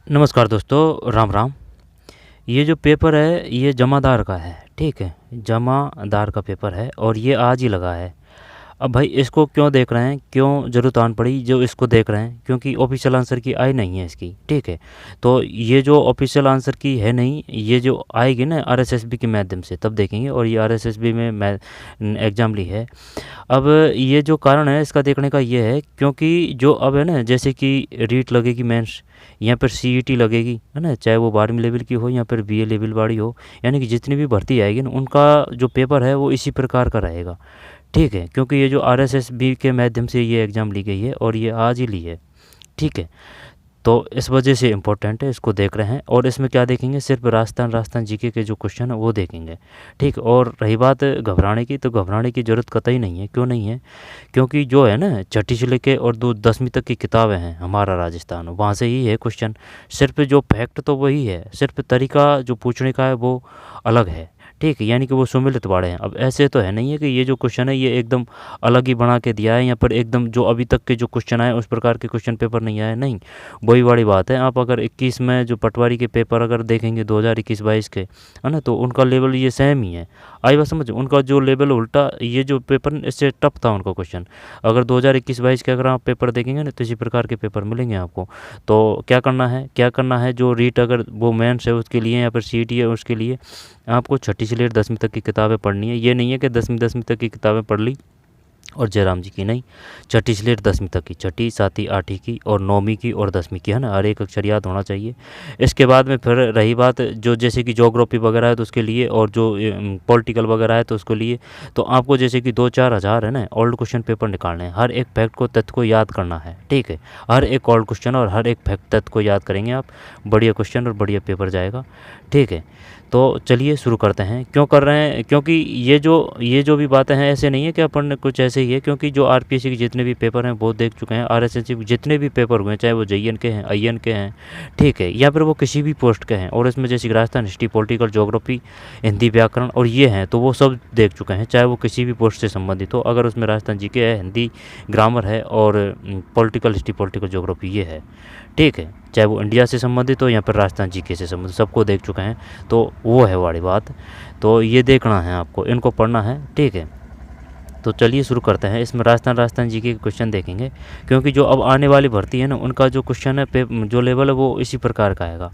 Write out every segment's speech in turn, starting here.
नमस्कार दोस्तों, राम राम। ये जो पेपर है ये जमादार का है, ठीक है। जमादार का पेपर है और ये आज ही लगा है। अब भाई इसको क्यों देख रहे हैं, क्यों ज़रूरत आन पड़ी जो इसको देख रहे हैं, क्योंकि ऑफिशियल आंसर की आई नहीं है इसकी, ठीक है। तो ये जो ऑफिशियल आंसर की है नहीं, ये जो आएगी ना आरएसएसबी के माध्यम से तब देखेंगे। और ये आरएसएसबी में मैं एग्ज़ाम ली है। अब ये जो कारण है इसका देखने का ये है, क्योंकि जो अब है ना, जैसे कि रीट लगेगी मेंस, यहाँ पर सीईटी लगेगी, है ना, चाहे वो 12वीं लेवल की हो या फिर बीए लेवल वाली हो, यानी कि जितनी भी भर्ती आएगी ना उनका जो पेपर है वो इसी प्रकार का रहेगा, ठीक है। क्योंकि ये जो आरएसएसबी के माध्यम से ये एग्ज़ाम ली गई है और ये आज ही ली है, ठीक है। तो इस वजह से इम्पोर्टेंट है, इसको देख रहे हैं। और इसमें क्या देखेंगे, सिर्फ राजस्थान जीके के जो क्वेश्चन है वो देखेंगे, ठीक। और रही बात घबराने की, तो घबराने की ज़रूरत कतई नहीं है। क्यों नहीं है? क्योंकि जो है ना, छठी से लेके और 10वीं तक की किताबें हैं हमारा राजस्थान, वहाँ से ही है क्वेश्चन। सिर्फ जो फैक्ट तो वही है, सिर्फ तरीका जो पूछने का है वो अलग है, ठीक है। यानी कि वो सुमिलित बाड़े हैं। अब ऐसे तो है नहीं है कि ये जो क्वेश्चन है ये एकदम अलग ही बना के दिया है, या पर एकदम जो अभी तक के जो क्वेश्चन आए उस प्रकार के क्वेश्चन पेपर नहीं आए, नहीं। वही वाली बात है। आप अगर 21 में जो पटवारी के पेपर अगर देखेंगे 2021-22 के, है ना, तो उनका लेवल ये सेम ही है। आई बात समझ? उनका जो लेवल उल्टा, ये जो पेपर इससे टफ था उनका क्वेश्चन। अगर 2021-22 के अगर आप पेपर देखेंगे ना तो इसी प्रकार के पेपर मिलेंगे आपको। तो क्या करना है, जो रीट अगर वो मेंस है उसके लिए या फिर सीईटी है उसके लिए आपको छठी से लेकर 10वीं तक की किताबें पढ़नी है। ये नहीं है कि 10वीं तक की किताबें पढ़ ली और जयराम जी की, नहीं। छठी से लेकर 10वीं तक की, छठी, सातवीं, आठवीं की और 9वीं की और 10वीं की, है ना, हर एक अक्षर याद होना चाहिए। इसके बाद में फिर रही बात जो जैसे कि ज्योग्राफी वगैरह है तो उसके लिए, और जो पॉलिटिकल वगैरह है तो उसके लिए, तो आपको जैसे कि 2-4 हज़ार है ना ओल्ड क्वेश्चन पेपर निकालने हैं। हर एक फैक्ट को, तथ्य को याद करना है, ठीक है। हर एक ओल्ड क्वेश्चन और हर एक फैक्ट तथ्य को याद करेंगे आप, बढ़िया क्वेश्चन और बढ़िया पेपर जाएगा, ठीक है। तो चलिए शुरू करते हैं। क्यों कर रहे हैं? क्योंकि ये जो भी बातें हैं ऐसे नहीं है कि अपन कुछ ऐसे ही है, क्योंकि जो आरपीएससी के जितने भी पेपर हैं वो देख चुके हैं। आरएसएससी के जितने भी पेपर हुए, चाहे वो जेईएन के हैं, आईएन के हैं, ठीक है, या फिर वो किसी भी पोस्ट के हैं, और इसमें जैसे कि Rajasthan history, political, geography, Hindi व्याकरण और ये हैं, तो वो सब देख चुके हैं, चाहे वो किसी भी पोस्ट से संबंधित हो। अगर उसमें राजस्थान जीके है, हिंदी ग्रामर है और पॉलिटिकल हिस्ट्री, पॉलिटिकल ज्योग्राफी ये है, ठीक है, चाहे वो इंडिया से संबंधित हो या फिर राजस्थान जीके से संबंधित, सबको देख चुके हैं। तो वो है वाली बात। तो ये देखना है आपको, इनको पढ़ना है, ठीक है। तो चलिए शुरू करते हैं। इसमें राजस्थान जीके के क्वेश्चन देखेंगे, क्योंकि जो अब आने वाली भर्ती है ना उनका जो क्वेश्चन है, जो लेवल है वो इसी प्रकार का आएगा,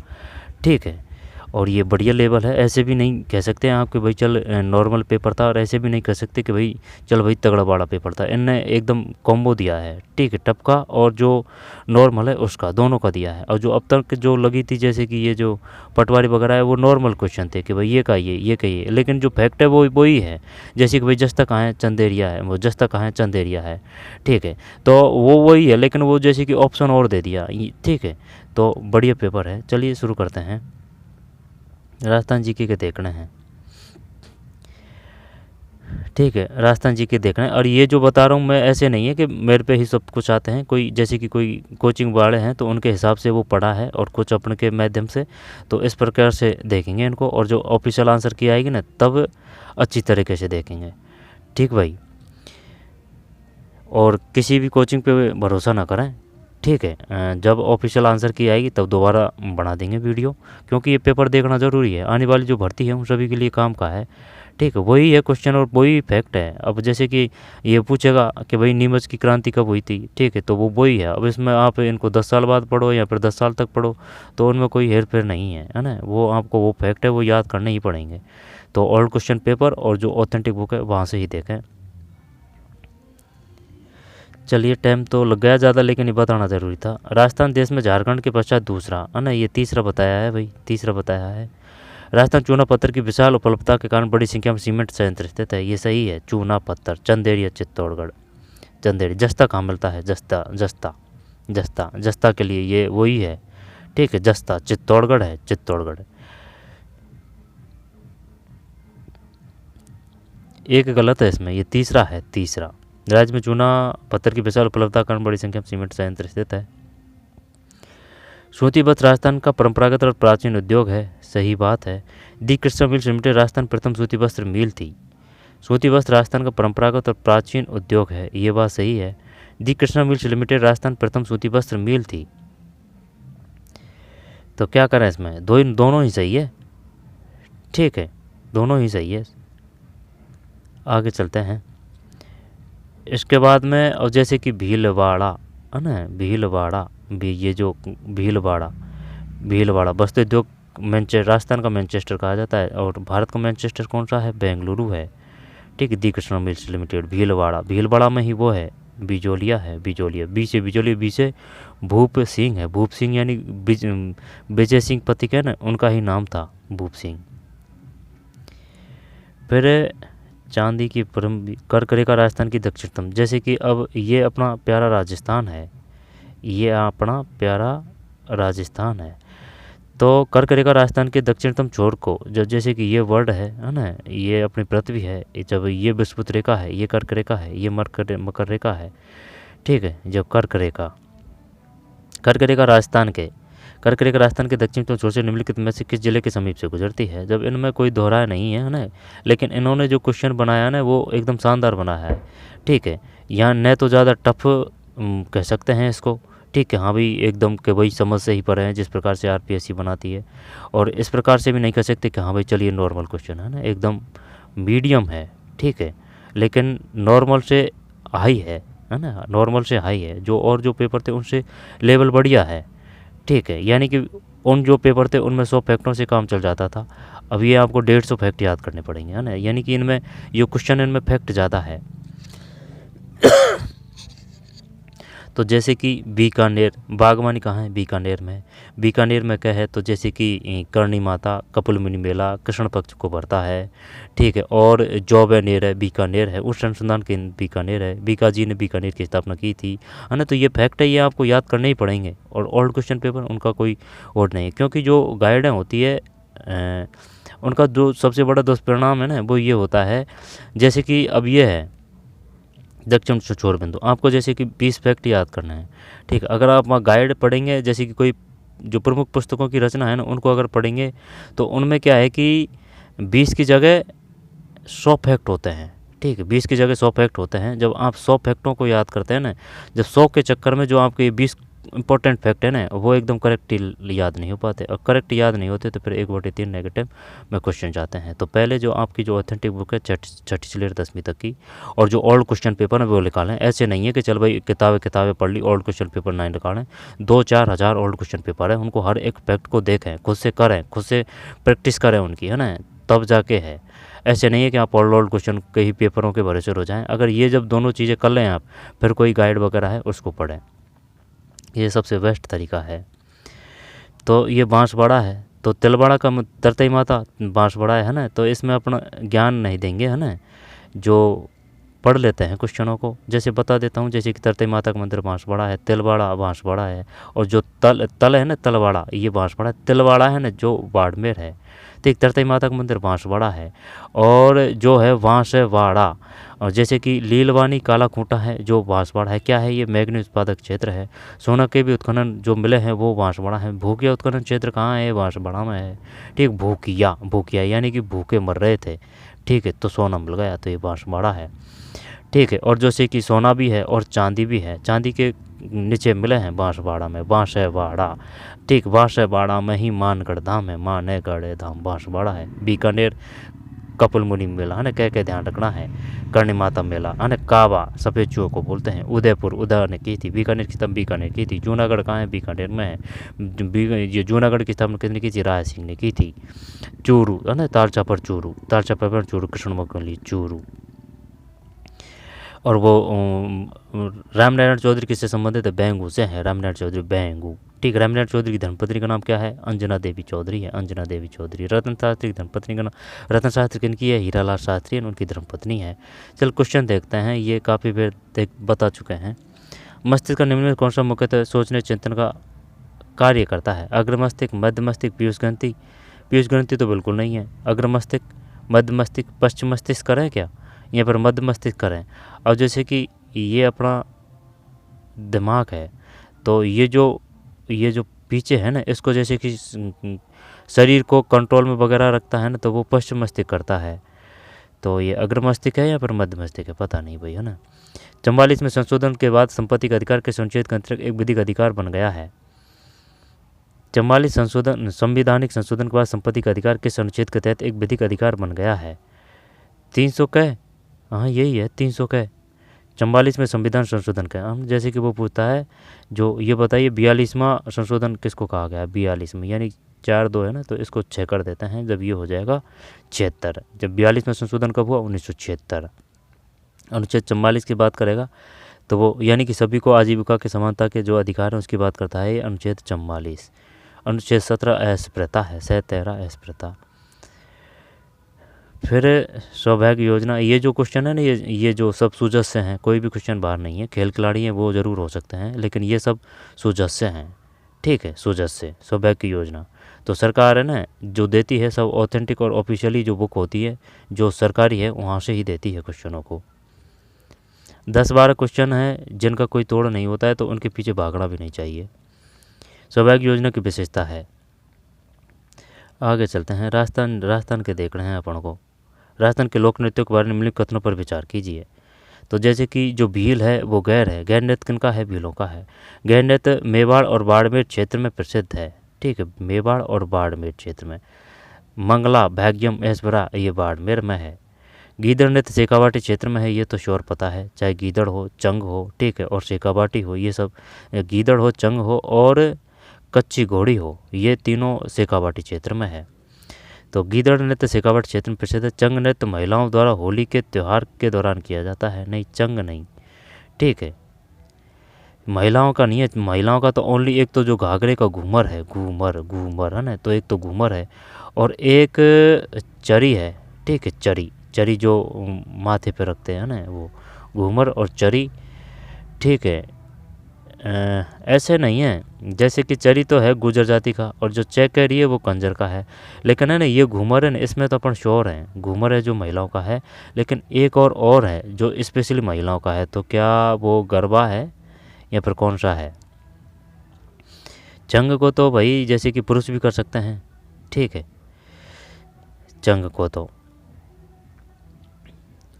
ठीक है। और ये बढ़िया लेवल है। ऐसे भी नहीं कह सकते हैं आप कि भाई चल नॉर्मल पेपर था, और ऐसे भी नहीं कह सकते कि भाई चल भाई तगड़ा बड़ा पेपर था। इनने एकदम कॉम्बो दिया है, ठीक है, टप का और जो नॉर्मल है उसका, दोनों का दिया है। और जो अब तक जो लगी थी, जैसे कि ये जो पटवारी वगैरह है, वो नॉर्मल क्वेश्चन थे कि भाई ये कहिए, ये कहिए, लेकिन जो फैक्ट है वो वही है। जैसे कि भाई जस्ता कहाँ है, चंदेरिया है, वो जस्ता कहाँ है, चंदेरिया है, ठीक है। तो वो वही है, लेकिन वो जैसे कि ऑप्शन और दे दिया, ठीक है। तो बढ़िया पेपर है। चलिए शुरू करते हैं। राजस्थान जीके के देखने हैं, ठीक है, राजस्थान जीके देखना है। और ये जो बता रहा हूँ मैं, ऐसे नहीं है कि मेरे पे ही सब कुछ आते हैं। कोई जैसे कि कोई कोचिंग वाले हैं तो उनके हिसाब से वो पढ़ा है, और कुछ अपने के माध्यम से, तो इस प्रकार से देखेंगे इनको। और जो ऑफिशियल आंसर की आएगी ना तब अच्छी तरीके से देखेंगे, ठीक भाई। और किसी भी कोचिंग पे भरोसा ना करें, ठीक है। जब ऑफिशियल आंसर की आएगी तब दोबारा बना देंगे वीडियो, क्योंकि ये पेपर देखना ज़रूरी है। आने वाली जो भर्ती है उन सभी के लिए काम का है, ठीक है। वही है क्वेश्चन और वही फैक्ट है। अब जैसे कि ये पूछेगा कि भाई नीमच की क्रांति कब हुई थी, ठीक है, तो वो वही है। अब इसमें आप इनको 10 साल बाद पढ़ो या फिर 10 साल तक पढ़ो, तो उनमें कोई हेर फेर नहीं है ना। वो आपको वो फैक्ट है वो याद करने ही पड़ेंगे। तो ओल्ड क्वेश्चन पेपर और जो ऑथेंटिक बुक है वहाँ से ही देखें। चलिए, टाइम तो लग गया ज़्यादा, लेकिन ये बताना ज़रूरी था। राजस्थान देश में झारखंड के पश्चात दूसरा, है ना, ये तीसरा बताया है भाई, तीसरा बताया है। राजस्थान चूना पत्थर की विशाल उपलब्धता के कारण बड़ी संख्या में सीमेंट संयंत्र स्थित है, ये सही है। चूना पत्थर, चंदेरी, चित्तौड़गढ़। चंदेरी। जस्ता कहाँ मिलता है? जस्ता के लिए ये वही है, ठीक है, जस्ता चित्तौड़गढ़ है, चित्तौड़गढ़। एक गलत है इसमें, ये तीसरा है, तीसरा। राज्य में चूना पत्थर की विशाल उपलब्धता के कारण बड़ी संख्या में सीमेंट संयंत्र स्थित है। सूती वस्त्र राजस्थान का परंपरागत और प्राचीन उद्योग है, सही बात है। दी कृष्णा मिल्स लिमिटेड राजस्थान प्रथम सूती वस्त्र मिल थी। सूती वस्त्र राजस्थान का परंपरागत और प्राचीन उद्योग है, ये बात सही है। दी कृष्णा मिल्स लिमिटेड राजस्थान प्रथम सूती वस्त्र मिल थी। तो क्या करें इसमें, दोनों ही सही है, ठीक है, दोनों ही सही है। आगे चलते हैं। इसके बाद में और जैसे कि भीलवाड़ा है ना, भीलवाड़ा भी, ये जो भीलवाड़ा वस्त्र उद्योग राजस्थान का मैनचेस्टर कहा जाता है, और भारत का मैनचेस्टर कौन सा है, बेंगलुरु है, ठीक है। दी कृष्णा मिल्स लिमिटेड, भीलवाड़ा में ही वो है, बिजोलिया है, बिजोलिया, बी से भूप सिंह है, भूप सिंह यानी विजय सिंह पति है ना, उनका ही नाम था भूप सिंह। फिर चांदी की कर्क रेखा राजस्थान की दक्षिणतम, जैसे कि अब ये अपना प्यारा राजस्थान है, ये अपना प्यारा राजस्थान है, तो कर्क रेखा राजस्थान के दक्षिणतम छोर को, जब जैसे कि ये वर्ड है ना, ये अपनी पृथ्वी है, जब ये विषुवत रेखा है, ये कर्क रेखा है, ये मकर रेखा है, ठीक है। जब कर्क रेखा राजस्थान के दक्षिणतम छोर से निम्नलिखित में से किस जिले के समीप से गुजरती है। जब इनमें कोई दोहराया नहीं है ना, लेकिन इन्होंने जो क्वेश्चन बनाया ना वो एकदम शानदार बनाया है, ठीक है। यहाँ न तो ज़्यादा टफ कह सकते हैं इसको, ठीक है, हाँ भाई एकदम के वही समझ से ही पढ़े हैं जिस प्रकार से आरपीएससी बनाती है, और इस प्रकार से भी नहीं कह सकते कि हाँ भाई चलिए नॉर्मल क्वेश्चन है ना, एकदम मीडियम है, ठीक है, लेकिन नॉर्मल से हाई है ना, नॉर्मल से हाई है। जो पेपर थे उनसे लेवल बढ़िया है, ठीक है, यानी कि उन जो पेपर थे उनमें 100 फैक्टों से काम चल जाता था, अब ये आपको 150 फैक्ट याद करने पड़ेंगे, है ना, यानी कि इनमें ये क्वेश्चन इनमें फैक्ट ज़्यादा है। तो जैसे कि बीकानेर, बागवानी कहाँ है, बीकानेर में क्या है, तो जैसे कि करणी माता, कपिल मुनि मेला कृष्ण पक्ष को भरता है, ठीक है, और जौबेनेर है, बीकानेर है, उच्च अनुसंधान केंद्र बीकानेर है, बीकाजी ने बीकानेर की स्थापना की थी, है ना। तो ये फैक्ट है, ये आपको याद करने ही पड़ेंगे, और ओल्ड क्वेश्चन पेपर उनका कोई और नहीं है, क्योंकि जो गाइडें होती है उनका जो सबसे बड़ा दुष्परिणाम है ना वो ये होता है, जैसे कि अब ये है दक्षिण छोर बिंदु, आपको जैसे कि 20 फैक्ट याद करना है, ठीक है। अगर आप वहाँ गाइड पढ़ेंगे, जैसे कि कोई जो प्रमुख पुस्तकों की रचना है ना उनको अगर पढ़ेंगे, तो उनमें क्या है कि 20 की जगह 100 फैक्ट होते हैं, ठीक है, 20 की जगह 100 फैक्ट होते हैं। जब आप 100 फैक्टों को याद करते हैं ना, जब 100 के चक्कर में जो आपके ये 20 इंपॉर्टेंट फैक्ट है ना वो एकदम करेक्ट याद नहीं हो पाते, और करेक्ट याद नहीं होते तो फिर 1/3 नेगेटिव में क्वेश्चन जाते हैं। तो पहले जो आपकी जो ऑथेंटिक बुक है छठी से लेकर 10वीं तक की, और जो ओल्ड क्वेश्चन पेपर है वो निकालें। ऐसे नहीं है कि चल भाई किताबें पढ़ ली, ओल्ड क्वेश्चन पेपर नहीं निकालें, 2-4 हज़ार ओल्ड क्वेश्चन पेपर है, उनको हर एक फैक्ट को देखें, खुद से करें, खुद से प्रैक्टिस करें उनकी, है ना, तब जाके है। ऐसे नहीं है कि आप ओल्ड क्वेश्चन के ही पेपरों के भरोसे हो जाएं। अगर ये जब दोनों चीज़ें कर लें आप, फिर कोई गाइड वगैरह है उसको पढ़ें, ये सबसे बेस्ट तरीका है। तो ये बांसवाड़ा है, तो तिलवाड़ा का तरतई माता बांसवाड़ा है ना, तो इसमें अपना ज्ञान नहीं देंगे, है ना, जो पढ़ लेते हैं क्वेश्चनों को। जैसे बता देता हूँ, जैसे कि तरतई माता का मंदिर बांसवाड़ा है, तिलवाड़ा बांसवाड़ा है, और जो तल है ना तलवाड़ा, ये बांसवाड़ा है, तिलवाड़ा है ना जो बाड़मेर है, तो एक तरतई माता का मंदिर बांसवाड़ा है, और जो है बांसवाड़ा, और जैसे कि लीलवानी काला खूंटा है जो बांसवाड़ा है, क्या है ये मैग्नीज उत्पादक क्षेत्र है। सोना के भी उत्खनन जो मिले हैं वो बांसवाड़ा है। भूकिया उत्खनन क्षेत्र कहाँ है, बांसवाड़ा में है, ठीक। भूकिया यानी कि भूखे मर रहे थे, ठीक है, तो सोना मिल गया, तो ये बांसवाड़ा है, ठीक है। और जैसे कि सोना भी है और चांदी भी है, चांदी के नीचे मिले हैं बांसवाड़ा में, बांसवाड़ा, ठीक, बांसवाड़ा में ही मानगढ़ धाम है, मानेगढ़ धाम बांसवाड़ा है। बीकानेर कपिल मुनि मेला, है ना, कह के ध्यान रखना है। करणी माता मेला, है ना, काबा सफ़ेद चूहे को बोलते हैं। उदय ने की थी, बीकानेर की स्थापना बीकानेर की थी। जूनागढ़ कहाँ है, बीकानेर में है। ये जूनागढ़ की स्थापना किसने की थी, राय सिंह ने की थी। चूरू, है ना, तालचा पर चूरू कृष्णमगली चूरू। और वो रामनारायण चौधरी किससे संबंधित है, बेंगू से है, रामनारायण चौधरी बेंगू, ठीक। रामनारायण चौधरी की धर्मपत्नी का नाम क्या है, अंजना देवी चौधरी है, अंजना देवी चौधरी। रतन शास्त्री की धर्मपत्नी का नाम, रतन शास्त्री किनकी है, हीरालाल शास्त्री उनकी धर्मपत्नी है। चल क्वेश्चन देखते हैं, ये काफ़ी बार बता चुके हैं। मस्तिष्क का निम्न में कौन सा मुख्यतः सोचने चिंतन का कार्य करता है, अग्र मस्तिष्क, मध्य मस्तिष्क, पीयूष ग्रंथि। पीयूष ग्रंथि तो बिल्कुल नहीं है। अग्र मस्तिष्क, मध्य मस्तिष्क, पश्चिम मस्तिष्क करें क्या, यहाँ पर मध्य मस्तिष्क करें। और जैसे कि ये अपना दिमाग है, तो ये जो पीछे है ना, इसको जैसे कि शरीर को कंट्रोल में वगैरह रखता है ना, तो वो पश्चिम मस्तिष्क करता है। तो ये अग्र मस्तिष्क है या फिर मध्य मस्तिष्क है, पता नहीं भाई, है ना। 44 में संशोधन के बाद संपत्ति का अधिकार के संचयित का अंतर्गत एक विधिक अधिकार बन गया है, संवैधानिक संशोधन के बाद संपत्ति का अधिकार किस अनुच्छेद के तहत एक विधिक अधिकार बन गया है? 300 कै, हाँ यही है 300 कै। 44 में संविधान संशोधन का हम जैसे कि वो पूछता है जो ये बताइए 42वां संशोधन किसको कहा गया है? 42 में, यानी 4-2 है ना, तो इसको 6 कर देते हैं, जब ये हो जाएगा 76। जब 42 में संशोधन कब हुआ? 1976। अनुच्छेद 44 की बात करेगा तो वो यानी कि सभी को आजीविका के समानता के जो अधिकार हैं उसकी बात करता है ये अनुच्छेद 44। अनुच्छेद 17 अस्पृश्यता है, 17 अस्पृश्यता। फिर सौभाग्य योजना, ये जो क्वेश्चन है ना, ये जो सब सुजस्य हैं, कोई भी क्वेश्चन बाहर नहीं है। खेल खिलाड़ी हैं वो ज़रूर हो सकते हैं, लेकिन ये सब सुजस्य हैं, ठीक है, सुजस्य। सौभाग्य योजना तो सरकार है ना जो देती है, सब ऑथेंटिक और ऑफिशियली जो बुक होती है जो सरकारी है वहाँ से ही देती है क्वेश्चनों को। 10-12 क्वेश्चन है जिनका कोई तोड़ नहीं होता है, तो उनके पीछे भागना भी नहीं चाहिए। सौभाग्य योजना की विशेषता है। आगे चलते हैं, राजस्थान के देख रहे हैं अपन को। राजस्थान के लोक नृत्यों के बारे में निम्नलिखित कथनों पर विचार कीजिए। तो जैसे कि जो भील है वो गैर है, गैर नृत्य किनका है? भीलों का है। गैर नृत्य मेवाड़ और बाड़मेर क्षेत्र में प्रसिद्ध है, ठीक है, मेवाड़ और बाड़मेर क्षेत्र में। मंगला भाग्यम ऐश्वरा ये बाड़मेर में है। गीदड़ नृत्य शेखावाटी क्षेत्र में है, ये तो श्योर पता है, चाहे गीदड़ हो, चंग हो, ठीक है, और शेखावाटी हो, ये सब गीदड़ हो, चंग हो और कच्ची घोड़ी हो, ये तीनों शेखावाटी क्षेत्र में है। तो गीदड़ नृत्य शेखावाटी क्षेत्र में प्रसिद्ध है। चंग नृत्य महिलाओं द्वारा होली के त्यौहार के दौरान किया जाता है, नहीं चंग नहीं, ठीक है, महिलाओं का नहीं है। महिलाओं का तो ओनली एक तो जो घाघरे का घूमर है, घूमर है ना, तो एक तो घूमर है और एक चरी है, ठीक है, चरी जो माथे पे रखते हैं ना, वो घूमर और चरी, ठीक है। ऐसे नहीं है, जैसे कि चरी तो है गुजर जाति का और जो चेक कह रही है वो कंजर का है, लेकिन है ना ये घूमर है ना, इसमें तो अपन श्योर हैं घूमर है जो महिलाओं का है, लेकिन एक और है जो स्पेशली महिलाओं का है, तो क्या वो गरबा है या फिर कौन सा है? चंग को तो भाई जैसे कि पुरुष भी कर सकते हैं, ठीक है, चंग को तो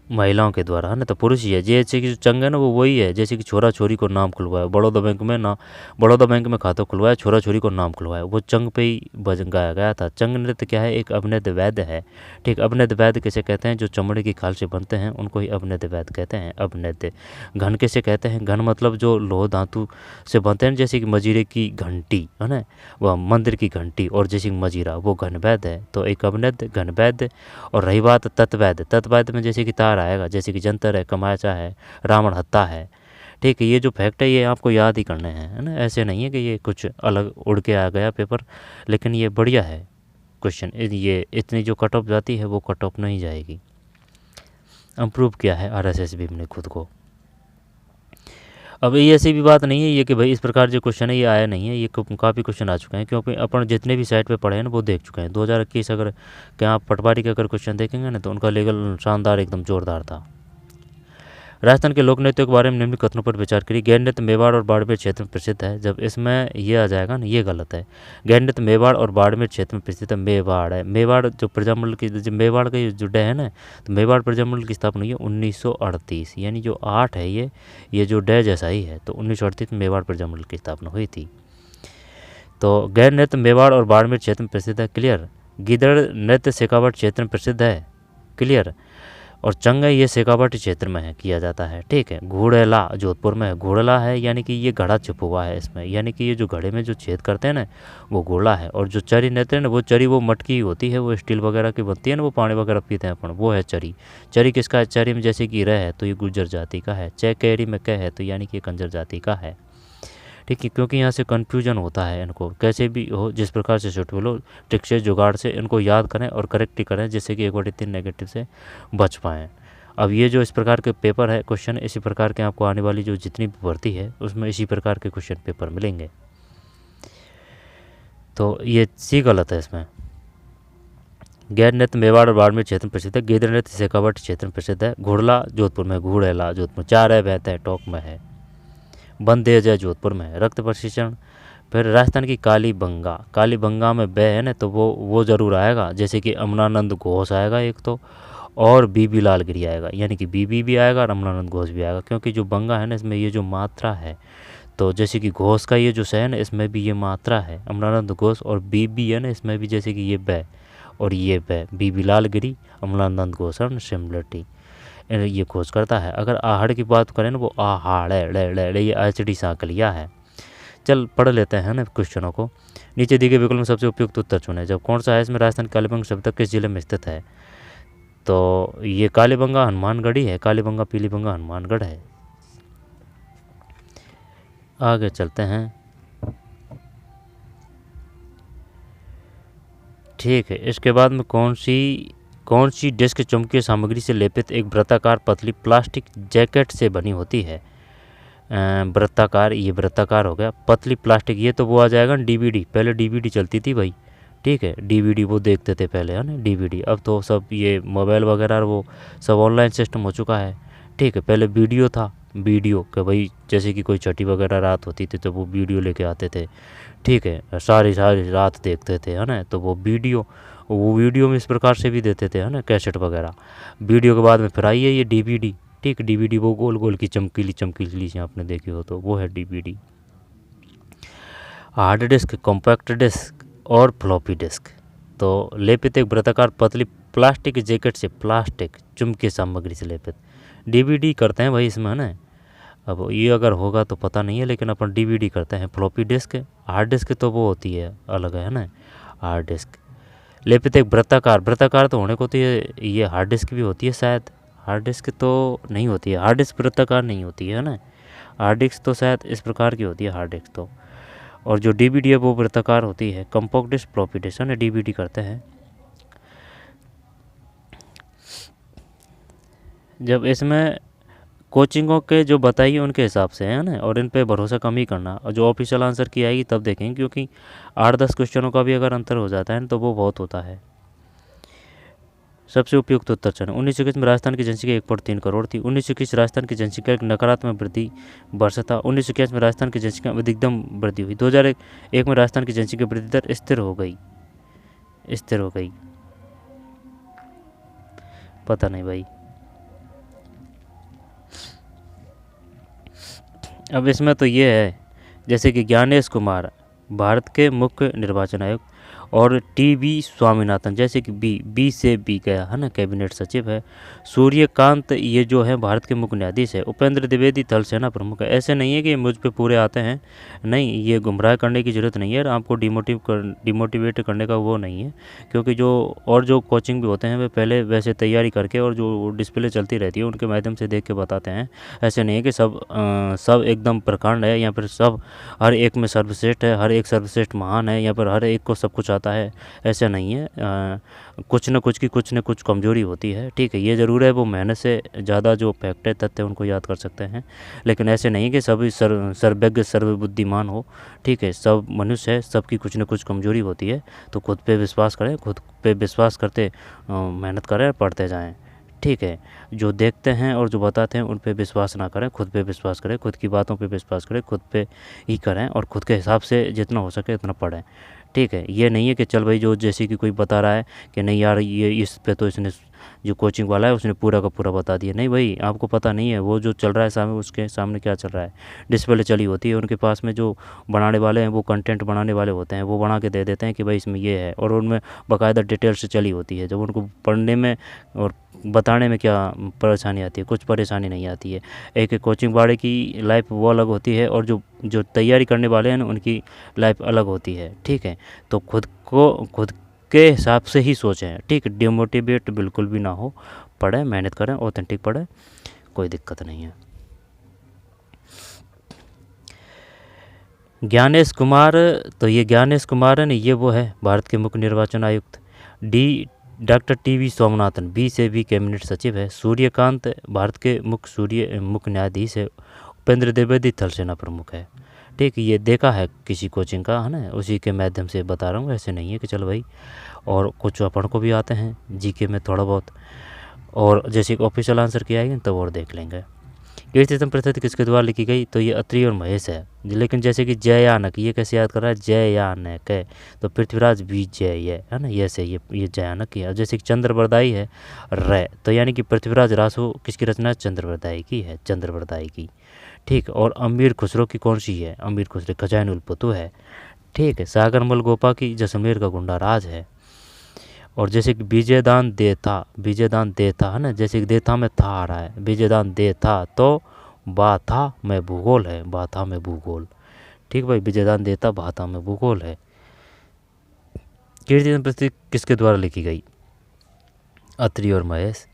महिलाओं के द्वारा है ना, तो पुरुष ही है। जैसे कि जो चंग है ना वो वही है, जैसे कि छोरा छोरी को नाम खुलवाया, बड़ौदा बैंक में खाता खुलवाया, छोरा छोरी को नाम खुलवाया, वो चंग पे ही गाया गया था। चंग नृत्य क्या है? एक अभिनय वैद्य है, ठीक। अभिनय वैद्य किसे कहते हैं? जो चमड़े की खाल से बनते हैं उनको ही अभिनय वैद्य कहते हैं। अभिनय घन किसे कहते हैं? घन मतलब जो लोह धातु से बनते हैं, जैसे कि मजीरे की घंटी है ना, वह मंदिर की घंटी, और जैसे कि मजीरा वो घन वैद्य है, तो एक अभिनय घन वैद्य। और रही बात तत्वैद्य में जैसे कि तार आएगा, जैसे कि जंतर है, कमाचा है, रावण हत्ता है, ठीक है। ये जो फैक्ट है ये आपको याद ही करने हैं, है ना, ऐसे नहीं है कि ये कुछ अलग उड़ के आ गया पेपर, लेकिन ये बढ़िया है क्वेश्चन। ये इतनी जो कट ऑफ जाती है वो कट ऑफ नहीं जाएगी। इम्प्रूव किया है RSS भी ने खुद को। अब ये ऐसी भी बात नहीं है ये कि भाई इस प्रकार जो क्वेश्चन है ये आया नहीं है, ये काफ़ी क्वेश्चन आ चुके हैं, क्योंकि अपन जितने भी साइट पे पढ़े हैं ना वो देख चुके हैं। 2021 अगर क्या आप पटवारी के अगर क्वेश्चन देखेंगे ना तो उनका लीगल शानदार एकदम जोरदार था। राजस्थान के लोक नृत्यों के बारे में निम्न कथनों पर विचार करिए। गैर नृत्य मेवाड़ और बाड़मेर क्षेत्र में प्रसिद्ध है। जब इसमें ये आ जाएगा ना, ये गलत है। गैर नृत्य मेवाड़ और बाड़मेर क्षेत्र में प्रसिद्ध है, मेवाड़ है। मेवाड़ जो प्रजामंडल की, जो मेवाड़ का जो डे है ना, तो मेवाड़ प्रजामंडल की स्थापना हुई है 1938, यानी जो 8 है ये जो डे जैसा ही है, तो 1938 में मेवाड़ प्रजामंडल की स्थापना हुई थी। तो गैर नृत्य मेवाड़ और बाड़मेर क्षेत्र में प्रसिद्ध है, क्लियर। गिदड़ नृत्य शेखावाट क्षेत्र में प्रसिद्ध है, क्लियर। और चंग ये शेखावाटी क्षेत्र में है, किया जाता है, ठीक है। घोड़ेला जोधपुर में है। घोड़ेला है यानी कि ये घड़ा छिपा हुआ है इसमें, यानी कि ये जो घड़े में जो छेद करते हैं ना वो घोड़ा है। और जो चरी नृत्य है ना, वो चरी वो मटकी होती है, वो स्टील वगैरह की बनती है ना, वो पानी वगैरह पीते हैं अपन, वो है चरी। चरी किसका है? चरी में जैसे कि रह है तो ये गुर्जर जाति का है, कैरी में कह है तो यानी कि कंजर जाति का है, ठीक है। क्योंकि यहाँ से कन्फ्यूजन होता है, इनको कैसे भी हो जिस प्रकार से सुटेबल हो, ट्रिक से जुगाड़ से इनको याद करें और करेक्ट करें, जिससे कि 1/3 नेगेटिव से बच पाएँ। अब ये जो इस प्रकार के पेपर है क्वेश्चन, इसी प्रकार के आपको आने वाली जो जितनी भी भर्ती है उसमें इसी प्रकार के क्वेश्चन पेपर मिलेंगे। तो ये सी गलत है इसमें। गैर नृत्य मेवाड़ और बाड़मेर क्षेत्र में प्रसिद्ध है। गिदड़ नृत्य शेखावाटी क्षेत्र में प्रसिद्ध है। घोड़ला जोधपुर में, घोड़ेला जोधपुर, 4 है बहता है टोंक में है। बंदे जय जोधपुर में है। रक्त प्रशिक्षण, फिर राजस्थान की काली बंगा में ब है ना, तो वो ज़रूर आएगा, जैसे कि अमनानंद घोष आएगा एक तो, और बीबी लालगिरी आएगा, यानी कि बीबी भी आएगा और अमनानंद घोष भी आएगा, क्योंकि जो बंगा है ना इसमें ये जो मात्रा है तो जैसे कि घोष का ये जो स है ना, इसमें भी ये मात्रा है, अमलानंद घोष। और बी भी है ना, इसमें भी जैसे कि ये बै और ये बै, बी बिलाल गिरी, अमलानंद घोष और सिमिलरिटी ये खोज करता है। अगर आहड़ की बात करें ना, वो आहाड़ है, ये एचडी सांकलिया है। चल पढ़ लेते हैं ना क्वेश्चनों को। नीचे दिए गए विकल्प में सबसे उपयुक्त उत्तर चुने। जब कौन सा है इसमें राजस्थान कालीबंगा शब्द किस जिले में स्थित है? तो ये कालीबंगा हनुमानगढ़ ही है, कालीबंगा पीलीबंगा हनुमानगढ़ है। आगे चलते हैं। ठीक है, इसके बाद में कौन सी डिस्क चुंबकीय सामग्री से लेपित एक वृत्ताकार पतली प्लास्टिक जैकेट से बनी होती है? वृत्ताकार, ये वृत्ताकार हो गया। पतली प्लास्टिक, ये तो वो आ जाएगा डीवीडी। पहले डीवीडी चलती थी भाई, ठीक है, डीवीडी वो देखते थे पहले, है ना डीवीडी। अब तो सब ये मोबाइल वगैरह वो सब ऑनलाइन सिस्टम हो चुका है, ठीक है। पहले वीडियो था, वीडियो कि भाई जैसे कि कोई छठी वगैरह रात होती थी तो वो वीडियो लेके आते थे, ठीक है, सारी रात देखते थे, है ना। तो वो वीडियो में इस प्रकार से भी देते थे, है ना, कैसेट वगैरह। वीडियो के बाद में फिर आई है ये डीवीडी, ठीक। डीवीडी वो गोल गोल की चमकीली से आपने देखी हो तो वो है DVD. Hard disk, compact disk और फ्लॉपी डिस्क। तो लेपित एक वृत्ताकार पतली प्लास्टिक जैकेट से, प्लास्टिक चुंबकीय सामग्री से लेपित। डीवीडी करते हैं भाई इसमें, है ना। अब ये अगर होगा तो पता नहीं है, लेकिन अपन डीवीडी करते हैं। फ्लॉपी डिस्क, हार्ड डिस्क तो वो होती है अलग, है ना, हार्ड डिस्क। लेपित एक वृत्ताकार तो होने को तो ये हार्ड डिस्क भी होती है शायद। हार्ड डिस्क तो नहीं होती है, हार्ड डिस्क वृत्ताकार नहीं होती है ना। हार्ड डिस्क तो शायद इस प्रकार की होती है हार्ड डिस्क तो। और जो डीवीडी है वो वृत्ताकार होती है। कॉम्पैक्ट डिस्क, फ्लॉपी डिस्क, है ना, डीवीडी करते हैं। जब इसमें कोचिंगों के जो बताइए उनके हिसाब से है ना, और इन पे भरोसा कम ही करना। और जो ऑफिशियल आंसर की आएगी तब देखेंगे, क्योंकि 8-10 क्वेश्चनों का भी अगर अंतर हो जाता है तो वो बहुत होता है। सबसे उपयुक्त उत्तर चुनें। 1921 में राजस्थान की जनसंख्या 1.3 करोड़ थी। 1921 राजस्थान की जनसंख्या एक नकारात्मक वृद्धि वर्ष था। 1921 में राजस्थान की जनसंख्या में अधिकतम वृद्धि हुई। 2001 में राजस्थान की जनसंख्या वृद्धि दर स्थिर हो गई। पता नहीं भाई। अब इसमें तो ये है जैसे कि ज्ञानेश कुमार भारत के मुख्य निर्वाचन आयुक्त, और टी.वी. स्वामीनाथन, जैसे कि बी से बी गया, है ना, कैबिनेट सचिव है। सूर्यकांत ये जो है भारत के मुख्य न्यायाधीश है। उपेंद्र द्विवेदी थल सेना प्रमुख है। ऐसे नहीं है कि मुझ पे पूरे आते हैं, नहीं, ये गुमराह करने की ज़रूरत नहीं है। आपको डिमोटिवेट करने का वो नहीं है, क्योंकि जो कोचिंग भी होते हैं वे पहले वैसे तैयारी करके और जो डिस्प्ले चलती रहती है उनके माध्यम से देख के बताते हैं। ऐसे नहीं है कि सब एकदम प्रकांड है, यहाँ पर सब हर एक में सर्वश्रेष्ठ है, हर एक सर्वश्रेष्ठ महान है, यहाँ पर हर एक को सब कुछ आता है, ऐसा नहीं है। कुछ न कुछ कमजोरी होती है, ठीक है। ये ज़रूर है वो मेहनत से ज़्यादा जो फैक्ट है, तथ्य उनको याद कर सकते हैं, लेकिन ऐसे नहीं कि सभी सर्वज्ञ सर्वबुद्धिमान हो, ठीक है। सब मनुष्य है, सबकी कुछ न कुछ कमजोरी होती है। तो खुद पे विश्वास करें, खुद पे विश्वास करते मेहनत करें, पढ़ते जाएँ, ठीक है। जो देखते हैं और जो बताते हैं उन पे विश्वास ना करें, खुद पे विश्वास करें, खुद की बातों पे विश्वास करें, खुद पे ही करें और खुद के हिसाब से जितना हो सके उतना पढ़ें, ठीक है। ये नहीं है कि चल भाई जो जैसे कि कोई बता रहा है कि नहीं यार ये इस पे तो इसने जो कोचिंग वाला है उसने पूरा का पूरा बता दिया। नहीं भाई, आपको पता नहीं है वो जो चल रहा है सामने, उसके सामने क्या चल रहा है। डिस्प्ले चली होती है, उनके पास में जो बनाने वाले हैं वो कंटेंट बनाने वाले होते हैं, वो बना के दे देते हैं कि भाई इसमें ये है, और उनमें बाकायदा डिटेल से चली होती है। जब उनको पढ़ने में और बताने में क्या परेशानी आती है, कुछ परेशानी नहीं आती है। एक कोचिंग वाले की लाइफ वो अलग होती है, और जो तैयारी करने वाले हैं उनकी लाइफ अलग होती है, ठीक है। तो खुद के हिसाब से ही सोचें, ठीक। डिमोटिवेट बिल्कुल भी ना हो, पढ़ें, मेहनत करें, ऑथेंटिक पढ़ें, कोई दिक्कत नहीं है। ज्ञानेश कुमार, तो ये ज्ञानेश कुमार है ना, ये वो है भारत के मुख्य निर्वाचन आयुक्त। Doctor TV. स्वामीनाथन बी से भी कैबिनेट सचिव है। सूर्यकांत भारत के मुख्य न्यायाधीश है। उपेंद्र द्विवेदी थल सेना प्रमुख है, ठीक। ये देखा है किसी कोचिंग का, है ना, उसी के माध्यम से बता रहा हूँ। ऐसे नहीं है कि चलो भाई, और कुछ अपन को भी आते हैं जीके में थोड़ा बहुत, और जैसे ऑफिशियल आंसर किया आएगी तब और देख लेंगे। कीर्तितम प्रसिद्ध किसके द्वारा लिखी गई? तो ये अत्रि और महेश है। लेकिन जैसे कि जयानक, ये कैसे याद कर रहा है? जयानक है तो पृथ्वीराज भी जय है ना, ये से ये जयानक की है। जैसे कि चंद्रवरदाई है रे, तो यानी कि पृथ्वीराज रासो किसकी रचना है? चंद्रवरदाई की है, चंद्रवरदाई की, ठीक है। और अमीर खुसरो की कौन सी है? अमीर खुसरो खजाइन उल फतूह है, ठीक है। सागर मलगोपा की जैसलमेर का गुंडा राज है। और जैसे कि विजयदान देथा, विजयदान देथा है ना, जैसे कि देथा में था आ रहा है, विजयदान देथा तो बाथा में भूगोल है, बाथा में भूगोल, ठीक भाई। विजयदान देता बाथा में भूगोल है। कीर्ति संपत्ति किसके द्वारा लिखी गई? अत्रि और महेश।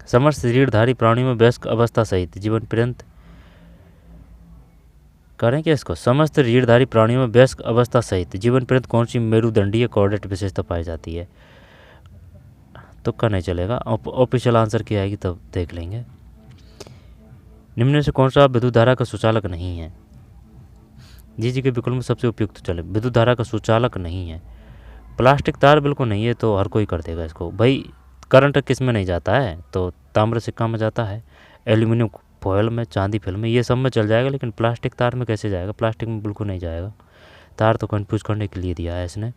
समस्त रीढ़धारी प्राणियों में वयस्क अवस्था सहित जीवन पर्यंत, करें क्या इसको? समस्त रीढ़धारी प्राणियों में वयस्क अवस्था सहित जीवन पर्यंत कौन सी मेरुदंडीय कोऑर्डिनेट विशेषता पाई जाती है? तुक्का नहीं चलेगा, ऑफिशियल आंसर क्या आएगी तब देख लेंगे। निम्न में से कौन सा विद्युत धारा का सुचालक नहीं है? जी के विकल्प में सबसे उपयुक्त चले, विद्युत धारा का सुचालक नहीं है। प्लास्टिक तार बिल्कुल नहीं है, तो हर कोई कर देगा इसको भाई। करंट किस में नहीं जाता है? तो ताम्र सिक्का में जाता है, एल्यूमिनियम फॉयल में, चांदी फिल्म में, ये सब में चल जाएगा, लेकिन प्लास्टिक तार में कैसे जाएगा? प्लास्टिक में बिल्कुल नहीं जाएगा। तार तो कंफ्यूज करने के लिए दिया है इसने।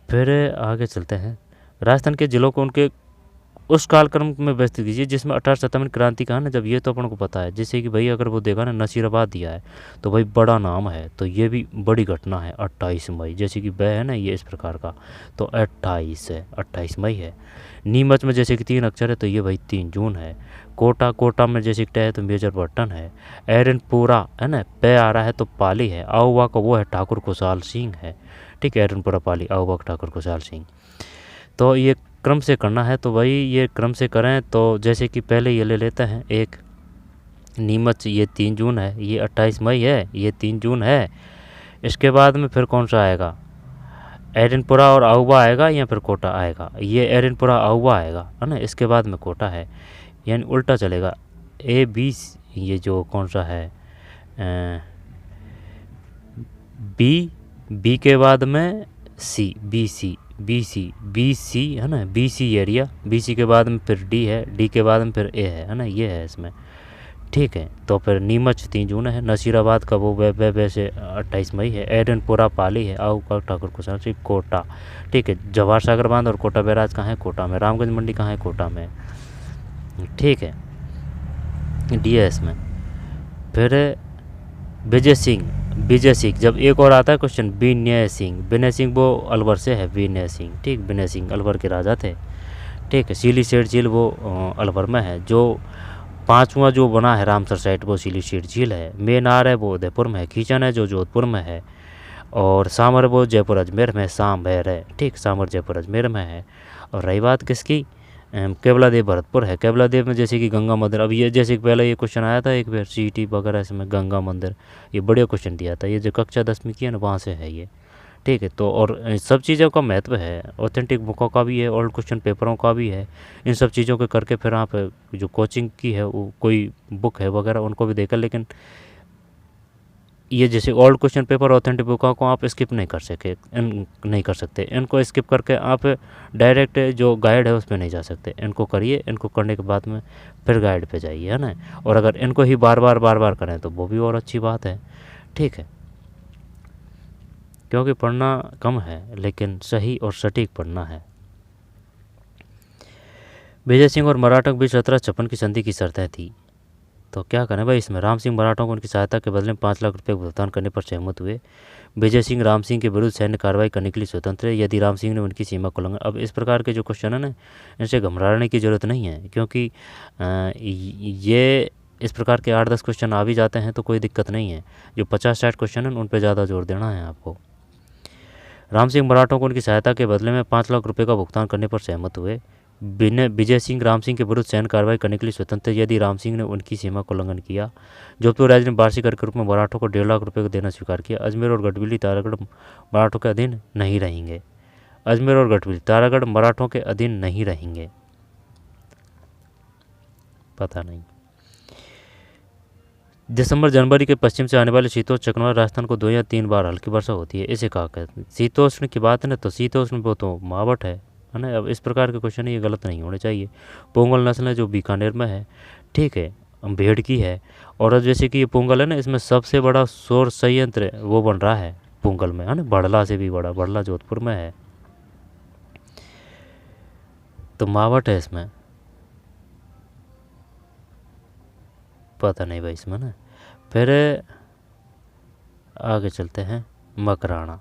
फिर आगे चलते हैं। राजस्थान के जिलों को उनके उस कालक्रम में व्यवस्थित कीजिए जिसमें 1857 क्रांति का है ना, जब ये तो अपन को पता है। जैसे कि भाई अगर वो देखा ना, नसीराबाद दिया है तो भाई बड़ा नाम है, तो ये भी बड़ी घटना है। 28 मई, जैसे कि वह है ना, ये इस प्रकार का, तो 28 है, 28 मई है। नीमच में जैसे कि 3 अक्षर है, तो ये भाई 3 जून है। कोटा, कोटा में जैसे कि ट है तो मेजर बर्टन है। एरनपुरा है ना, पे आ रहा है तो पाली है। आहुआ का वो है ठाकुर खुशहाल सिंह है, ठीक है। एरनपुरा पाली, आहुआ ठाकुर खुशहाल सिंह। तो ये क्रम से करना है, तो भाई ये क्रम से करें। तो जैसे कि पहले ये ले लेते हैं एक नीमच, ये 3 जून है, ये 28 मई है, ये 3 जून है। इसके बाद में फिर कौन सा आएगा? एरनपुरा और आहुआ आएगा या फिर कोटा आएगा? ये एरनपुरा आहुआ आएगा है ना, इसके बाद में कोटा है, यानी उल्टा चलेगा। ए बी, ये जो कौन सा है, बी, बी के बाद में C, B C, B C, B C है ना, B C area, B C के बाद में फिर डी है, डी के बाद में फिर ए है ना, ये है इसमें, ठीक है। तो फिर नीमच 3 जून है, नसीराबाद का वो वैसे 28 मई है, एरनपुरा पाली है, आऊ का ठाकुर खुशहाल सिंह कोटा, ठीक है। जवाहर सागर बांध और कोटा बैराज कहाँ है? कोटा में। रामगंज मंडी कहाँ है? कोटा में, ठीक है, डी है इसमें। फिर विजय सिंह, विजय सिंह, जब एक और आता है क्वेश्चन, विनय सिंह, विनय सिंह वो अलवर से है, विनय सिंह, ठीक। विनय सिंह अलवर के राजा थे, ठीक है। सीली सेठ झील वो अलवर में है। जो 5वां जो बना है रामसर साइट, वो सीली सेठ झील है। मेनार है वो उदयपुर में है। खींचन है जो जोधपुर में है। और सामर वो जयपुर अजमेर में, सांभर है, ठीक। सामर जयपुर अजमेर में है। और रही बात किसकी, केवला देव भरतपुर है। केवला देव में जैसे कि गंगा मंदिर, अब ये जैसे कि पहले ये क्वेश्चन आया था एक बार सीटी वगैरह इसमें, गंगा मंदिर, ये बढ़िया क्वेश्चन दिया था। ये जो कक्षा 10वीं की है ना, वहाँ से है ये, ठीक है। तो और सब चीज़ों का महत्व है, ऑथेंटिक बुकों का भी है, ओल्ड क्वेश्चन पेपरों का भी है। इन सब चीज़ों को करके फिर आप जो कोचिंग की है वो कोई बुक है वगैरह उनको भी देकर, लेकिन ये जैसे ओल्ड क्वेश्चन पेपर, ऑथेंटिक बुकों को आप स्किप नहीं कर सकते। इनको स्किप करके आप डायरेक्ट जो गाइड है उस पर नहीं जा सकते। इनको करिए, इनको करने के बाद में फिर गाइड पे जाइए, है ना। और अगर इनको ही बार बार करें तो वो भी और अच्छी बात है, ठीक है। क्योंकि पढ़ना कम है, लेकिन सही और सटीक पढ़ना है। विजय सिंह और मराठों के बीच 1756 की संधि की शर्तें थी। तो क्या करें भाई इसमें? राम सिंह मराठों को उनकी सहायता के बदले में 5 लाख रुपये भुगतान करने पर सहमत हुए। विजय सिंह राम सिंह के विरुद्ध सैन्य कार्रवाई करने के लिए स्वतंत्र है यदि राम सिंह ने उनकी सीमा को उल्लंघन। अब इस प्रकार के जो क्वेश्चन है ना, इनसे घबराने की ज़रूरत नहीं है, क्योंकि ये इस प्रकार के 8-10 क्वेश्चन आ भी जाते हैं तो कोई दिक्कत नहीं है। जो 50-60 क्वेश्चन हैं उन पर ज़्यादा जोर देना है आपको। राम सिंह मराठों को उनकी सहायता के बदले में 5 लाख रुपये का भुगतान करने पर सहमत हुए। विजय सिंह राम सिंह के विरुद्ध सैन्य कार्रवाई करने के लिए स्वतंत्र यदि राम सिंह ने उनकी सीमा को उल्लंघन किया। जोधपुर राज्य ने वार्षिक कर के रूप में मराठों को 1.5 लाख रुपये को देना स्वीकार किया। अजमेर और गढ़विली तारागढ़ मराठों के अधीन नहीं रहेंगे। अजमेर और गढ़विली तारागढ़ मराठों के अधीन नहीं रहेंगे, पता नहीं। दिसंबर जनवरी के पश्चिम से आने वाले शीतोष्ण चक्रवात राजस्थान को 2 या 3 बार हल्की वर्षा होती है, इसे कहा कहते हैं। शीतोष्ण की बात है ना, तो शीतोष्ण वो तो मावट है ना। अब इस प्रकार के क्वेश्चन ये गलत नहीं होने चाहिए। पोंगल नस्ल है जो बीकानेर में है, ठीक है, भेड़ की है। और जैसे कि ये पोंगल है ना, इसमें सबसे बड़ा सौर संयंत्र वो बन रहा है पोंगल में, है ना। बड़ला से भी बड़ा, बड़ला जोधपुर में है, तो मावट है इसमें। पता नहीं भाई इसमें ना। फिर आगे चलते हैं मकराना।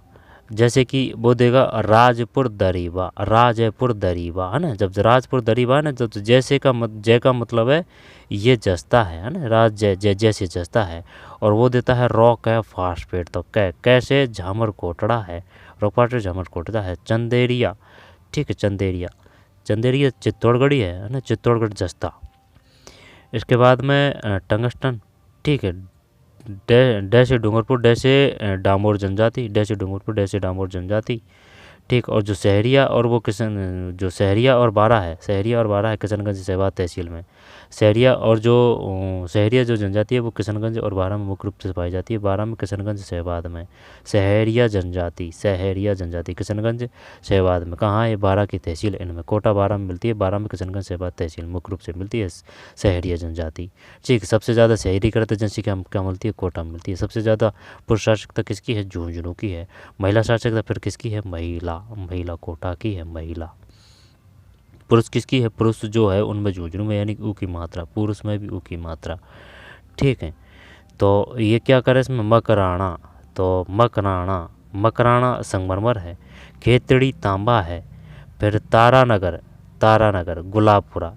जैसे कि वो देगा राजपुर दरीबा, राजपुर दरीबा है ना। जब राजपुर दरीबा है ना, जब जैसे का जय का मतलब है ये जस्ता है ना, राज जय जय जैसे जस्ता है। और वो देता है रॉक है फास्फेट, तो कैसे झामर कोटड़ा है, रॉकपाट झामर कोटड़ा है। चंदेरिया, ठीक है, चंदेरिया, चंदेरिया चित्तौड़गढ़ी है ना, चित्तौड़गढ़ जस्ता। इसके बाद में टंगस्टन, ठीक है, डैसे डूंगरपुर डैसे डामोर जनजाति, डैसे डूंगरपुर डैसे डामोर जनजाति, ठीक। और जो शहरिया और वो जो शहरिया और बारा है, शहरिया और बारा है किशनगंज शहबाद तहसील में। शहरिया और जो शहरिया जो जनजाति है वो किशनगंज और बारा में मुख्य रूप से पाई जाती है। बारा में किशनगंज शहबाद में शहरिया जनजाति, शहरिया जनजाति किशनगंज शहबाद में। कहाँ है? बारा की तहसील इनमें, कोटा बारा में मिलती है, बारा में किशनगंज शहबाद तहसील मुख्य रूप से मिलती है शहरिया जनजाति, ठीक। सबसे ज़्यादा शहरीकृत जनसंख्या क्या मिलती है? कोटा में मिलती है। सबसे ज़्यादा पुरुष शासकता किसकी है? झुंझुनू की है। महिला शासकता फिर किसकी है? महिला, महिला कोटा की है महिला। पुरुष किसकी है? पुरुष जो है उनमें झुंझुनू में यानी ऊ की मात्रा, पुरुष में भी ऊ की मात्रा, ठीक है। तो ये क्या करे इसमें? मकराना, तो मकराना, मकराना संगमरमर है। खेतड़ी तांबा है। फिर तारानगर, तारानगर गुलाबपुरा,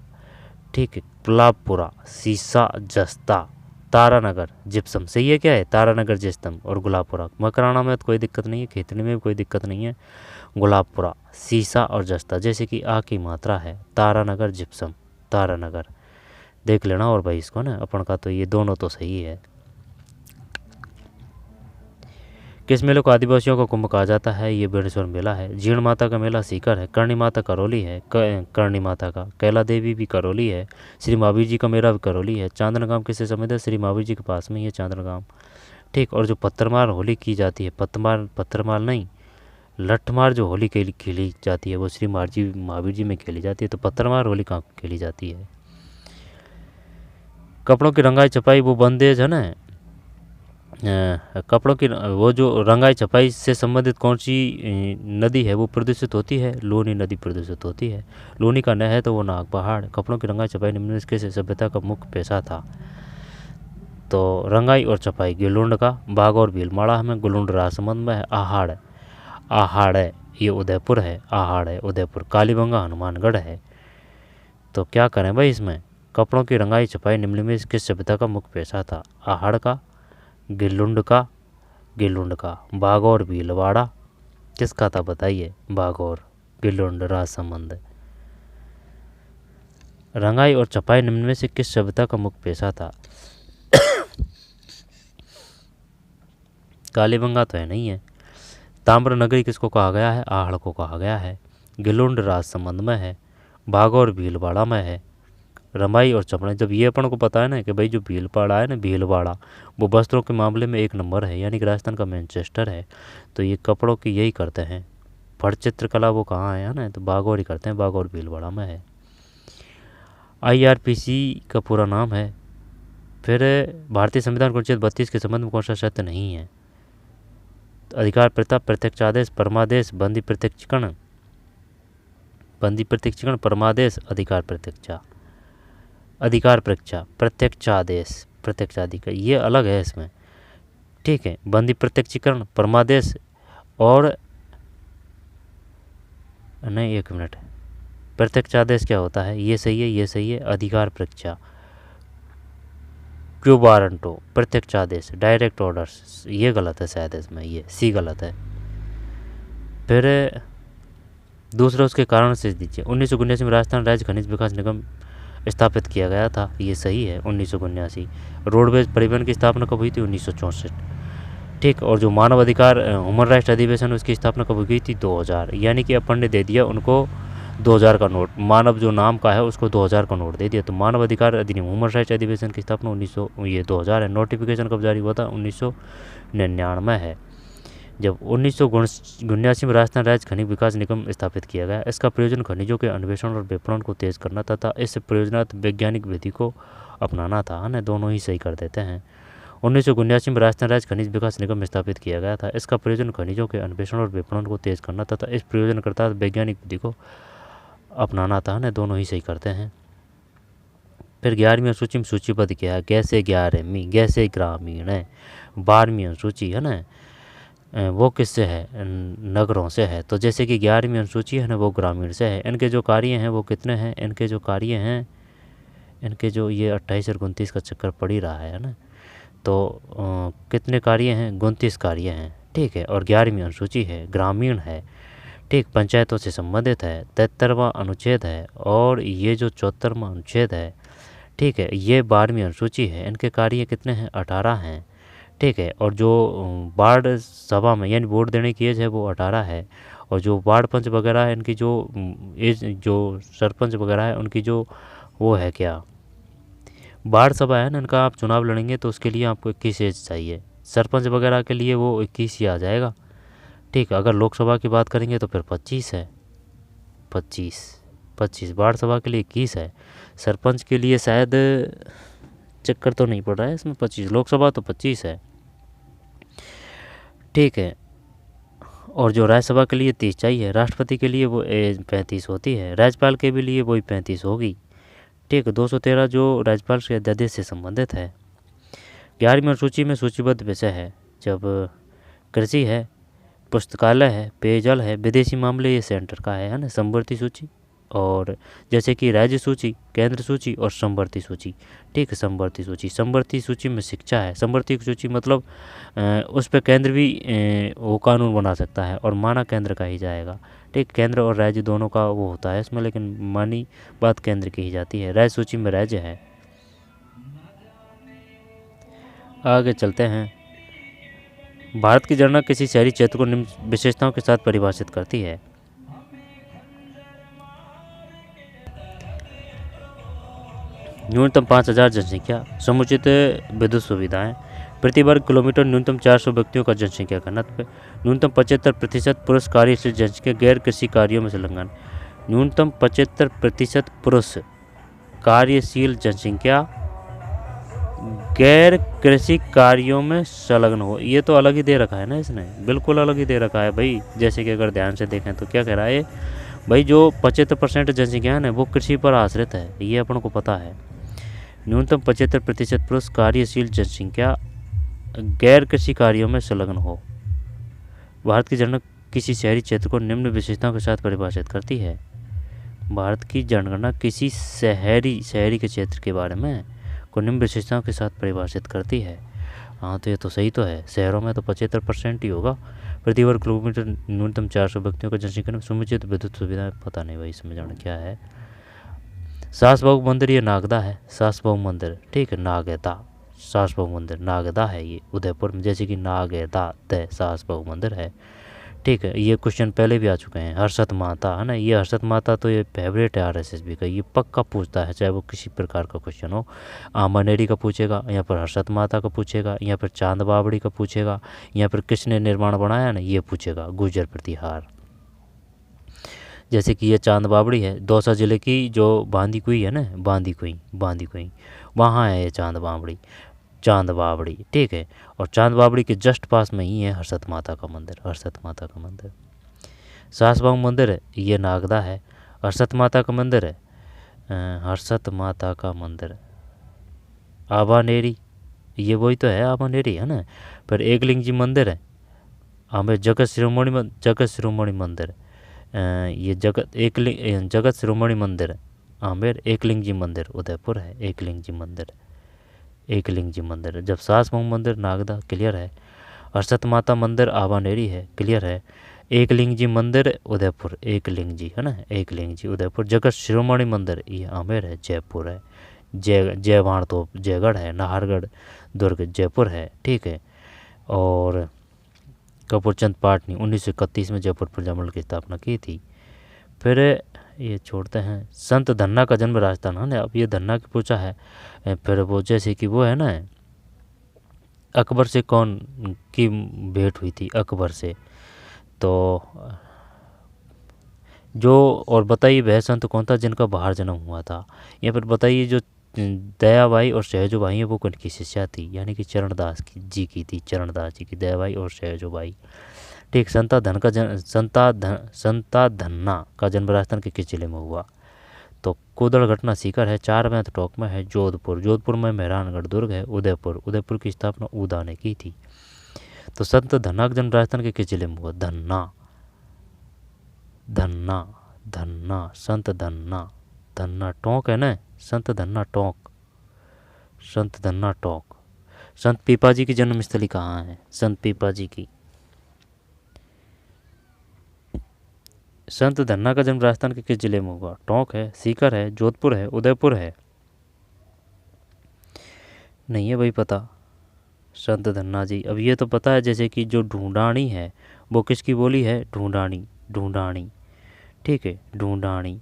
ठीक है, गुलाबपुरा सीसा जस्ता, तारानगर जिप्सम। सही है क्या है? तारानगर जिप्सम और गुलाबपुरा। मकराना में तो कोई दिक्कत नहीं है, खेतड़ी में भी कोई दिक्कत नहीं है। गुलाबपुरा सीसा और जस्ता, जैसे कि आ की मात्रा है, तारानगर जिप्सम, तारानगर देख लेना। और भाई इसको ना अपन का तो ये दोनों तो सही है। किस मेले को आदिवासियों का कुंभ कहा जाता है? ये बेणेश्वर मेला है। जीर्ण माता का मेला सीकर है। करणी माता करौली है, करणी माता का। कैला देवी भी करौली है। श्री महावीर जी का मेला भी करौली है। चांदनगाम किससे संबंधित है? श्री महावीर जी के पास में ही है चांदनगाम, ठीक। और जो पत्थरमार होली की जाती है, पत्थरमार नहीं, लठमार जो होली खेली जाती है वो श्री महावीर जी में खेली जाती है। तो पत्थरमार होली कहाँ खेली जाती है? कपड़ों की रंगाई छपाई वो बंदेज है ना, कपड़ों की वो जो रंगाई छपाई से संबंधित कौन सी नदी है वो प्रदूषित होती है? लूनी नदी प्रदूषित होती है। लूनी का न है तो वो नाग पहाड़। कपड़ों की रंगाई छपाई निम्न किस सभ्यता का मुख्य पेशा था? तो रंगाई और छपाई गिलुंड का। बाघ और भीलमाड़ा हमें गुलुंड राजसमंद में है। आहाड़, आहाड़ है ये उदयपुर है, आहाड़ है उदयपुर। कालीबंगा हनुमानगढ़ है। तो क्या करें भाई इसमें? कपड़ों की रंगाई छपाई निम्न में किस सभ्यता का मुख्य पेशा था? आहाड़ का, गिलुंड का, गिलुंड का। बाघ और भीलवाड़ा किसका था बताइए? बाघ और गिलुंड राजसमंद। रंगाई और छपाई निम्न में से किस सभ्यता का मुख्य पेशा था? कालीबंगा तो है नहीं है। ताम्र नगरी किसको कहा गया है? आहड़ को कहा गया है। गिलुंड राजसमंद में है। बाघ और भीलवाड़ा में है। रंगाई और छपाई, जब ये अपन को पता है ना कि भाई जो भीलवाड़ा है ना, भीलवाड़ा वो वस्त्रों के मामले में 1 नंबर है, यानी कि राजस्थान का मैनचेस्टर है। तो ये कपड़ों की यही करते हैं। फट चित्रकला वो कहाँ है ना, तो बाघ और ही करते हैं, बाघ और भीलवाड़ा में है। IRPC का पूरा नाम है। फिर भारतीय संविधान अनुच्छेद 32 के संबंध में कौन सा सत्य नहीं है? अधिकार प्रथा, प्रत्यक्ष आदेश, परमादेश, बंदी प्रत्यक्षीकरण, बंदी प्रत्यक्षीकरण, परमादेश, अधिकार प्रत्यक्षा, अधिकार प्रत्यक्षा, प्रत्यक्षादेश, प्रत्यक्षाधिकार, ये अलग है इसमें, ठीक है। बंदी प्रत्यक्षीकरण, परमादेश और नहीं, 1 मिनट, प्रत्यक्षादेश क्या होता है? ये सही है, ये सही है। अधिकार प्रत्यक्षा, क्यू वारंटो, प्रत्यक्षादेश, डायरेक्ट ऑर्डर्स, ये गलत है शायद इसमें, ये सी गलत है। फिर दूसरा उसके कारण से दीजिए। 1979 में राजस्थान राज्य खनिज विकास निगम स्थापित किया गया था, ये सही है 1979। रोडवेज परिवहन की स्थापना कब हुई थी? 1964, ठीक। और जो मानव अधिकार ह्यूमन राइट्स अधिवेशन उसकी स्थापना कब हुई थी? 2000, यानी कि अपन ने दे दिया उनको 2000 का नोट। मानव जो नाम का है उसको 2000 का नोट दे दिया। तो मानव अधिकार अधिनियम ह्यूमन राइट्स अधिवेशन की स्थापना 2000 है। नोटिफिकेशन कब जारी हुआ था? 1999 है, जब 1979 में राजस्थान राज्य खनिज विकास निगम स्थापित किया गया। इसका प्रयोजन खनिजों के अन्वेषण और विपणन को तेज करना तथा इस प्रयोजनार्थ वैज्ञानिक विधि को अपनाना था, है ना। दोनों ही सही कर देते हैं। 1979 में राजस्थान राज्य खनिज विकास निगम स्थापित किया गया था। इसका प्रयोजन खनिजों के अन्वेषण और विपणन को तेज करना तथा इस प्रयोजनकर्ता वैज्ञानिक विधि को अपनाना था, है ना। दोनों ही सही करते हैं। फिर 11वीं अनुसूची में सूचीबद्ध किया है कैसे 11वीं कैसे ग्रामीण है। 12वीं अनुसूची है ना, वो किससे है, नगरों से है। तो जैसे कि 11वीं अनुसूची है ना, वो ग्रामीण से है। इनके जो कार्य हैं वो कितने हैं, इनके जो कार्य हैं, इनके जो ये 28 और 29 का चक्कर पड़ ही रहा है ना, तो कितने कार्य हैं, 29 कार्य हैं, ठीक है। और 11वीं अनुसूची है, ग्रामीण है, ठीक, पंचायतों से संबंधित है, 73वां अनुच्छेद है। और ये जो 74वां अनुच्छेद है, ठीक है, ये 12वीं अनुसूची है। इनके कार्य कितने हैं, 18 हैं, ठीक है। और जो वार्ड सभा में यानी वोट देने की एज है वो 18 है। और जो वार्ड पंच वगैरह है इनकी जो एज, जो सरपंच वगैरह है उनकी जो वो है क्या, वार्ड सभा है ना, इनका आप चुनाव लड़ेंगे तो उसके लिए आपको 21 एज चाहिए। सरपंच वगैरह के लिए वो 21 ही आ जाएगा, ठीक। अगर लोकसभा की बात करेंगे तो फिर 25 है, 25 वार्ड सभा के लिए 21 है। सरपंच के लिए शायद चक्कर तो नहीं पड़ रहा है इसमें, 25, लोकसभा तो 25 है, ठीक है। और जो राज्यसभा के लिए 30 चाहिए, राष्ट्रपति के लिए वो एज 35 होती है, राज्यपाल के भी लिए वही 35 होगी, ठीक। 213 जो राज्यपाल के अध्यादेश से संबंधित है। 11वीं अनुसूची में सूचीबद्ध विषय है, जब कृषि है, पुस्तकालय है, पेयजल है, विदेशी मामले ये सेंटर का है ना, समवर्ती सूची। और जैसे कि राज्य सूची, केंद्र सूची और समवर्ती सूची, ठीक है। समवर्ती सूची में शिक्षा है। समवर्ती सूची मतलब उस पर केंद्र भी वो कानून बना सकता है और माना केंद्र का ही जाएगा, ठीक। केंद्र और राज्य दोनों का वो होता है इसमें, लेकिन मानी बात केंद्र की ही जाती है। राज्य सूची में राज्य है। आगे चलते हैं। भारत की जनगणना किसी शहरी क्षेत्र को निम्न विशेषताओं के साथ परिभाषित करती है। न्यूनतम 5000 जनसंख्या, समुचित विद्युत सुविधाएं, प्रति वर्ग किलोमीटर न्यूनतम 400 व्यक्तियों का जनसंख्या घनत्व, न्यूनतम 75% पुरुष कार्यशील जनसंख्या, गैर कृषि कार्यों में संलग्न, न्यूनतम 75% पुरुष कार्यशील जनसंख्या गैर कृषि कार्यों में संलग्न हो। ये तो अलग ही दे रखा है ना इसने, बिल्कुल अलग ही दे रखा है भाई। जैसे कि अगर ध्यान से देखें तो क्या कह रहा है भाई, जो 75% जनसंख्या है ना वो कृषि पर आश्रित है, ये अपन को पता है। न्यूनतम 75% पुरुष कार्यशील जनसंख्या गैर कृषि कार्यों में संलग्न हो। भारत की जनगणना किसी शहरी क्षेत्र को निम्न विशेषताओं के साथ परिभाषित करती है। भारत की जनगणना किसी शहरी के क्षेत्र के बारे में को निम्न विशेषताओं के साथ परिभाषित करती है। हाँ तो ये तो सही तो है, शहरों में तो 75% ही होगा। प्रति वर्ग किलोमीटर न्यूनतम 400 व्यक्तियों का जनसंख्या में समुचित विद्युत सुविधाएं, पता नहीं भाई इसमें जाना क्या है। सास बहू मंदिर ये नागदा है, सास बहू मंदिर, ठीक है, नागदा, सास बहू मंदिर नागदा है ये उदयपुर में, जैसे कि नागदा द सास बहू मंदिर है, ठीक है। ये क्वेश्चन पहले भी आ चुके हैं। हर्षद माता है ना, ये हर्षद माता तो ये फेवरेट है RSSB का, ये पक्का पूछता है चाहे वो किसी प्रकार का क्वेश्चन हो। आंबानेरी का पूछेगा, यहाँ पर हर्षद माता का पूछेगा, यहाँ पर चांद बावड़ी का पूछेगा, यहाँ पर किसने निर्माण बनाया ना ये पूछेगा, गुर्जर प्रतिहार। जैसे कि ये चांद बावड़ी है, दौसा जिले की जो बांदी कुई है ना, बांदी कुई वहाँ है ये चांद बावड़ी, ठीक है। और चांद बावड़ी के जस्ट पास में ही है हर्षद माता का मंदिर। सास बहू मंदिर है ये नागदा है। हर्षद माता का मंदिर है, आबानेरी, ये वही तो है, आबानेरी है ना। फिर एकलिंग जी मंदिर है आमेर, जगत शिरोमणि मंदिर, ये जगत शिरोमणि मंदिर आमेर, एकलिंग जी मंदिर उदयपुर है, एकलिंग जी मंदिर। जब सास बहू मंदिर नागदा क्लियर है, हर्षद माता मंदिर आबानेरी है क्लियर है, एकलिंग जी मंदिर उदयपुर, एकलिंग जी है ना, एकलिंग जी उदयपुर। जगत शिरोमणि मंदिर ये आमेर है, जयपुर है। जयवाण तो जयगढ़ है, नाहरगढ़ दुर्ग जयपुर है, ठीक है। और कपूरचंद पाटनी 1931 में जयपुर प्रजामंडल की स्थापना की थी। फिर ये छोड़ते हैं। संत धन्ना का जन्म राजस्थान है ना, अब ये धन्ना की पूछा है। फिर वो जैसे कि वो है ना, अकबर से कौन की भेंट हुई थी, अकबर से, तो जो, और बताइए वह संत कौन था जिनका बाहर जन्म हुआ था। या फिर बताइए जो दयाबाई और सहजोबाई है वो किनकी शिष्या थी, यानी कि चरणदास जी की दयाबाई और सहजोबाई, ठीक। संता धन्ना का जन्म राजस्थान के किस जिले में हुआ, तो कुदड़ घटना सीकर है, 4 में टोंक में है जोधपुर, जोधपुर में मेहरानगढ़ दुर्ग है, उदयपुर, उदयपुर की स्थापना उदा ने की थी। तो संत धन्ना का जन्म राजस्थान के किस जिले में हुआ? धन्ना, धन्ना, धन्ना, संत धन्ना, धन्ना टोंक है ना, संत धन्ना टोंक, संत धन्ना टोंक। संत पीपाजी की जन्मस्थली कहाँ है? संत पीपाजी की, संत धन्ना का जन्म राजस्थान के किस जिले में हुआ? टोंक है, सीकर है, जोधपुर है, उदयपुर है? नहीं है भाई पता संत धन्ना जी। अब ये तो पता है जैसे कि जो ढूंढानी है वो किसकी बोली है? ढूंढानी, ढूंढानी, ठीक है, ढूंढानी,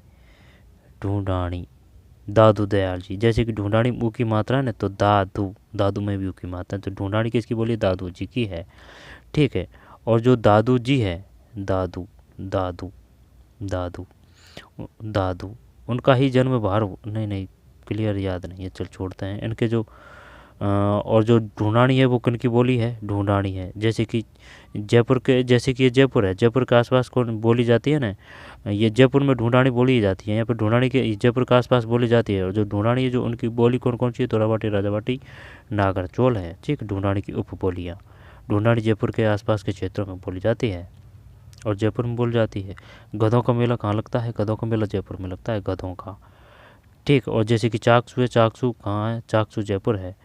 ढूंढानी, दादू दयाल जी। जैसे कि ढूंढानी ऊ की मात्रा है ना, तो दादू, दादू में भी ऊ की मात्रा है, तो ढूंढानी किसकी बोली? दादू जी की है, ठीक है। और जो दादू जी है, दादू, दादू, दादू, दादू, उनका ही जन्म बाहर नहीं नहीं क्लियर याद नहीं है, चल छोड़ते हैं इनके जो और जो ढूंढानी है वो किनकी बोली है? ढूंढानी है। जैसे कि जयपुर के, जैसे कि ये जयपुर है, जयपुर के आसपास कौन बोली जाती है ना, ये जयपुर में ढूंढानी बोली जाती है, यहाँ पर ढूंढानी के जयपुर के आसपास बोली जाती है। और जो ढूंढानी है जो उनकी बोली कौन कौन सी है? तोराबाटी, राजाबाटी, नागर चोल है, ठीक। ढूंढानी की उप बोलियाँ, ढूंढानी जयपुर के आसपास के क्षेत्रों में बोली जाती है और जयपुर में बोली जाती है। गधों का मेला कहाँ लगता है? गधों का मेला जयपुर में लगता है, गधों का, ठीक। और जैसे कि चाकसू है, चाकसू कहाँ है? चाकसू जयपुर है,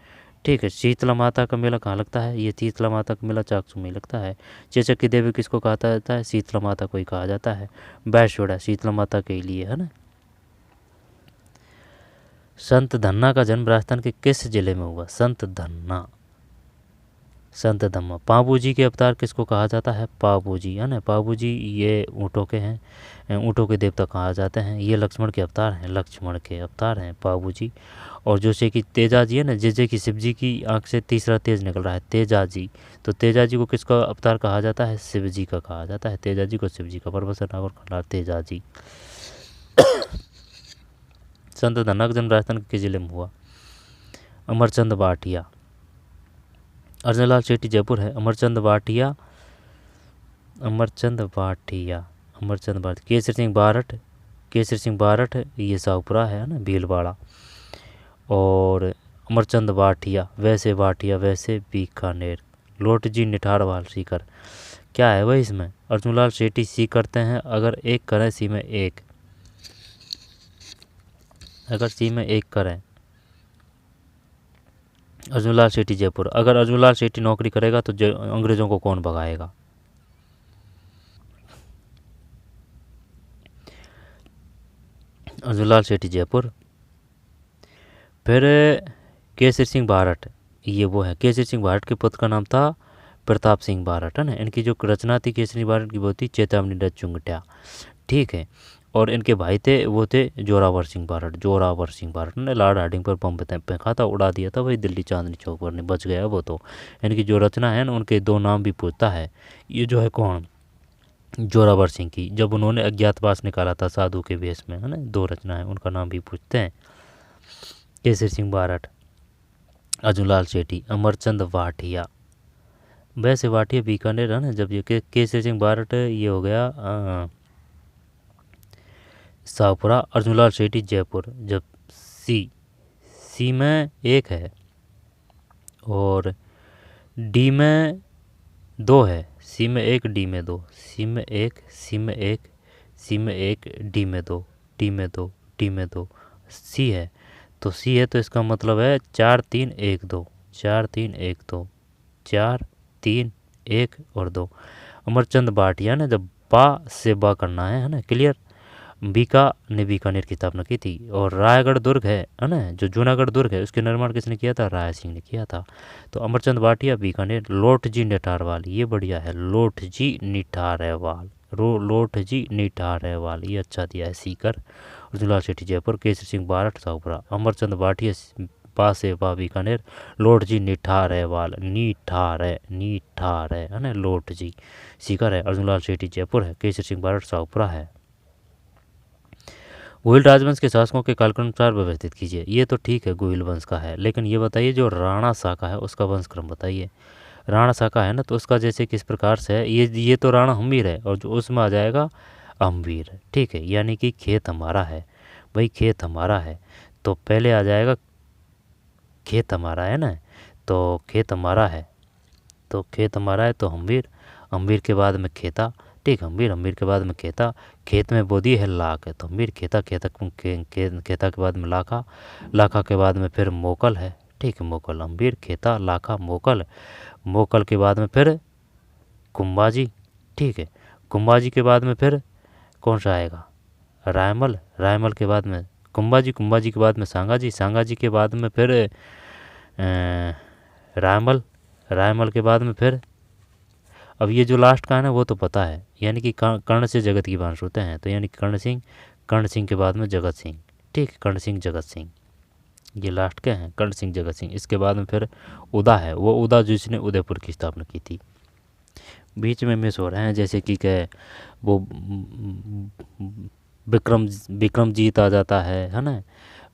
ठीक है। शीतला माता का मेला कहाँ लगता है? ये शीतला माता का मेला चाकसू में लगता है। चेचक की देवी किसको कहा जाता है? शीतला माता को ही कहा जाता है। बैशोड़ा शीतला माता के लिए है ना। संत धन्ना का जन्म राजस्थान के किस जिले में हुआ? संत धन्ना, संत धम्मा। पाबू जी के अवतार किसको कहा जाता है? पाबू जी है ना, पाबू जी ये ऊँटों के हैं, ऊँटों के देवता कहा जाते हैं। ये लक्ष्मण के अवतार हैं, लक्ष्मण के अवतार हैं पाबू जी। और जैसे कि तेजा जी है ना, जैसे कि शिव जी की आंख से तीसरा तेज निकल रहा है, तेजा जी, तो तेजा जी को किसका अवतार कहा जाता है? शिव जी का कहा जाता है, तेजा जी को शिव जी का। प्रोफेसर नागौर खंडार, तेजा जी। संत धन्ना का जन्म राजस्थान के जिले में हुआ? अमरचंद भाटिया, अर्जुनलाल शेट्टी जयपुर है, अमरचंद भाटिया, अमरचंद भाटिया, अमरचंद भाटिया। केसर सिंह बारठ, केसर सिंह बारठ ये शाहपुरा है ना, भीलवाड़ा। और अमरचंद भाटिया, वैसे भाटिया वैसे बीकानेर। लोट जी निठारवाल सीकर, क्या है भाई इसमें? अर्जुनलाल शेट्टी सी करते हैं, अगर एक करें सी में एक, अगर सी में एक करें। अर्जुनलाल शेट्टी जयपुर, अगर अर्जुनलाल शेट्टी नौकरी करेगा तो अंग्रेजों को कौन भगाएगा? अर्जुनलाल शेट्टी जयपुर। फिर केसर सिंह बारठ, ये वो है, केसर सिंह बारठ के पुत्र का नाम था प्रताप सिंह बारठ है ना। इनकी जो रचना थी केसर सिंह बारठ की वो थी चेतावनी डच चुंगट्या, ठीक है। और इनके भाई थे वो थे जोरावर सिंह बारठ, जोरावर सिंह बारठ ने लॉर्ड हार्डिंग पर बम फेंका था, उड़ा दिया था भाई दिल्ली चांदनी चौक पर, नहीं बच गया वो तो। इनकी जो रचना है ना उनके 2 नाम भी पूछता है, ये जो है कौन? जोरावर सिंह की, जब उन्होंने अज्ञातवास निकाला था साधु के वेश में है ना, 2 रचना है उनका नाम भी पूछते हैं। केसर सिंह बारठ, अर्जुनलाल शेट्टी, अमरचंद भाटिया, वैसे भाटिया बीकानेर है ना। जब ये केसर सिंह बारठ ये हो गया शाहपुरा, अर्जुनलाल शेट्टी जयपुर। जब सी में एक है और डी में 2 है, सी में 1 डी में 2, सी में 1 सी में 1 सी में 1 डी में 2 डी में 2 डी में 2 सी है, तो सी है तो इसका मतलब है 4 3 1 2, 4 3 1 2, 4 3 1 और 2। अमरचंद भाटिया ने जब बा से बा करना है ना, क्लियर। बीका ने बीकानेर की स्थापना की थी। और रायगढ़ दुर्ग है ना, जो जूनागढ़ दुर्ग है उसके निर्माण किसने किया था? राय सिंह ने किया था। तो अमरचंद भाटिया बीकानेर। लोट जी निठारवाल, ये बढ़िया है, लोट जी निठारवाल, लोट जी निठारवाल, ये अच्छा दिया है सीकर। अर्जुनलाल शेट्टी जयपुर, केसर सिंह बारठ शाहपुरा, अमरचंद भाटिया पासे बा बीकानेर, लोट जी निठारवाल, नीठार है ना, लोट जी सीकर है। अर्जुनलाल शेट्टी जयपुर है, केसर सिंह बारठ शाहपुरा है। गोहिल राजवंश के शासकों के कालक्रम अनुसार व्यवस्थित कीजिए। ये तो ठीक है गोहिल वंश का है, लेकिन ये बताइए जो राणा शाखा है उसका वंश क्रम बताइए। राणा शाखा है ना, तो उसका जैसे किस प्रकार से है, ये तो राणा हम्बीर है और जो उसमें आ जाएगा अम्बीर, ठीक है, यानी कि खेत हमारा है। भाई खेत हमारा है तो पहले आ जाएगा खेत हमारा है ना, तो खेत हमारा है, तो खेत हमारा है तो हम्बीर, हम्बीर के बाद में खेता, ठीक, हम्बीर, हम्बीर के बाद में खेता, खेत में बोदी है लाख है तो हम्बीर खेता, खेता के बाद में लाखा, लाखा के बाद में फिर मोकल है, ठीक है, मोकल, हम्बीर, खेता, लाखा, मोकल, मोकल के बाद में फिर कुंबाजी, ठीक है, कुंबाजी के बाद में फिर कौन सा आएगा, रायमल, रायमल के बाद में कुंबाजी, कुंबाजी के बाद में सांगाजी, सांगाजी के बाद में फिर रायमल, रायमल के बाद में फिर, अब ये जो लास्ट का है ना वो तो पता है, यानी कि कर्ण से जगत की बांस होते हैं, तो यानी कर्ण सिंह, कर्ण सिंह के बाद में जगत सिंह, ठीक, कर्ण सिंह जगत सिंह, ये लास्ट क्या है, कर्ण सिंह जगत सिंह। इसके बाद में फिर उदा है, वो उदा जिसने उदयपुर की स्थापना की थी। बीच में मिस हो रहे हैं, जैसे कि क्या वो विक्रमजीत आ जाता है ना,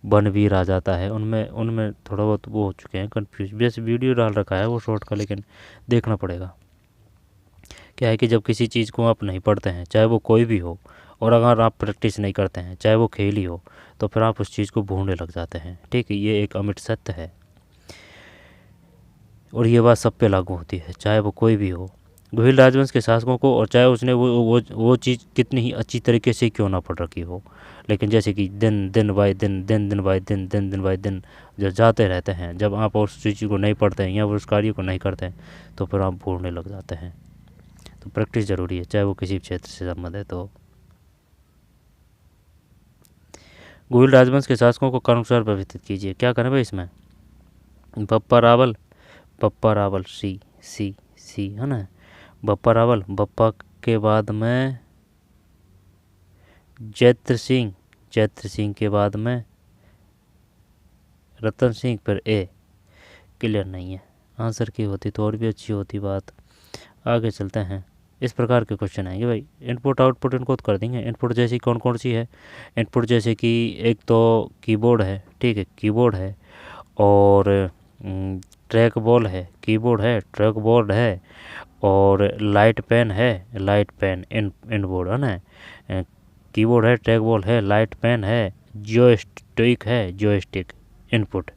बनवीर आ जाता है, उनमें उनमें थोड़ा बहुत वो हो चुके हैं कंफ्यूज, जैसे वीडियो डाल रखा है वो शॉर्ट का, लेकिन देखना पड़ेगा। क्या है कि जब किसी चीज़ को आप नहीं पढ़ते हैं, चाहे वो कोई भी हो, और अगर आप प्रैक्टिस नहीं करते हैं, चाहे वो खेल ही हो, तो फिर आप उस चीज़ को भूलने लग जाते हैं, ठीक है, ये एक अमिट सत्य है और ये बात सब पे लागू होती है, चाहे वो कोई भी हो, गोहिल राजवंश के शासकों को, और चाहे उसने वो चीज़ कितनी ही अच्छी तरीके से क्यों ना पढ़ रखी हो, लेकिन जैसे कि दिन दिन बाय दिन, दिन बाय दिन, दिन बाय दिन जब जाते रहते हैं, जब आप उस चीज़ को नहीं पढ़ते हैं या उस कार्य को नहीं करते हैं, तो फिर आप भूलने लग जाते हैं। तो प्रैक्टिस ज़रूरी है, चाहे वो किसी भी क्षेत्र से संबंध है। तो गोहिल राजवंश के शासकों को क्रमशः प्रवर्तित कीजिए, क्या करें भाई इसमें, बप्पा रावल, बप्पा रावल, सी सी सी है ना, बप्पा रावल, बप्पा के बाद में जैत्र सिंह, जैत्र सिंह के बाद में रतन सिंह, फिर ए, क्लियर नहीं है, आंसर की होती तो और भी अच्छी होती बात। आगे चलते हैं, इस प्रकार के क्वेश्चन आएंगे भाई, इनपुट आउटपुट इनको कर देंगे। इनपुट जैसे कौन कौन सी है, इनपुट जैसे कि एक तो कीबोर्ड है, ठीक है, कीबोर्ड है, और ट्रैक बॉल है, कीबोर्ड है, ट्रैक बोर्ड है, और लाइट पेन है, लाइट पेन इनबोर्ड है ना, कीबोर्ड है, ट्रैक बॉल है, लाइट पेन है, जोयस्टिक है, जोयस्टिक इनपुट।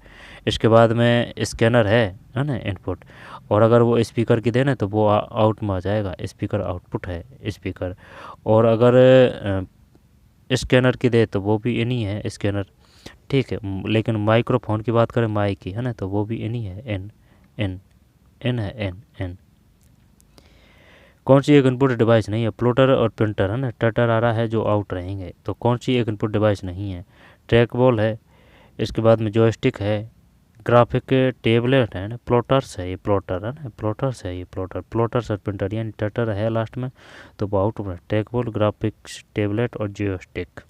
इसके बाद में स्कैनर है ना इनपुट, और अगर वो स्पीकर की दे ना तो वो आउट में आ जाएगा, स्पीकर आउटपुट है स्पीकर, और अगर स्कैनर की दे तो वो भी इन्हीं है स्कैनर, ठीक है, लेकिन माइक्रोफोन की बात करें माइक की है ना, तो वो भी इन्हीं है, एन एन एन है, एन एन। कौन सी एक इनपुट डिवाइस नहीं है, प्लॉटर और प्रिंटर है ना, टटर आ रहा है जो आउट रहेंगे, तो कौन सी एक इनपुट डिवाइस नहीं है, ट्रैक बॉल है, इसके बाद में जॉयस्टिक है, ग्राफिक टेबलेट है ना, प्लॉटर्स है, ये प्लॉटर है ना, प्लॉटर्स है, ये प्लॉटर, प्लॉटर्स और प्रिंटर, यानी टटर है लास्ट में, तो वो आउट में, ट्रैक बॉल, ग्राफिक्स टेबलेट और जॉयस्टिक।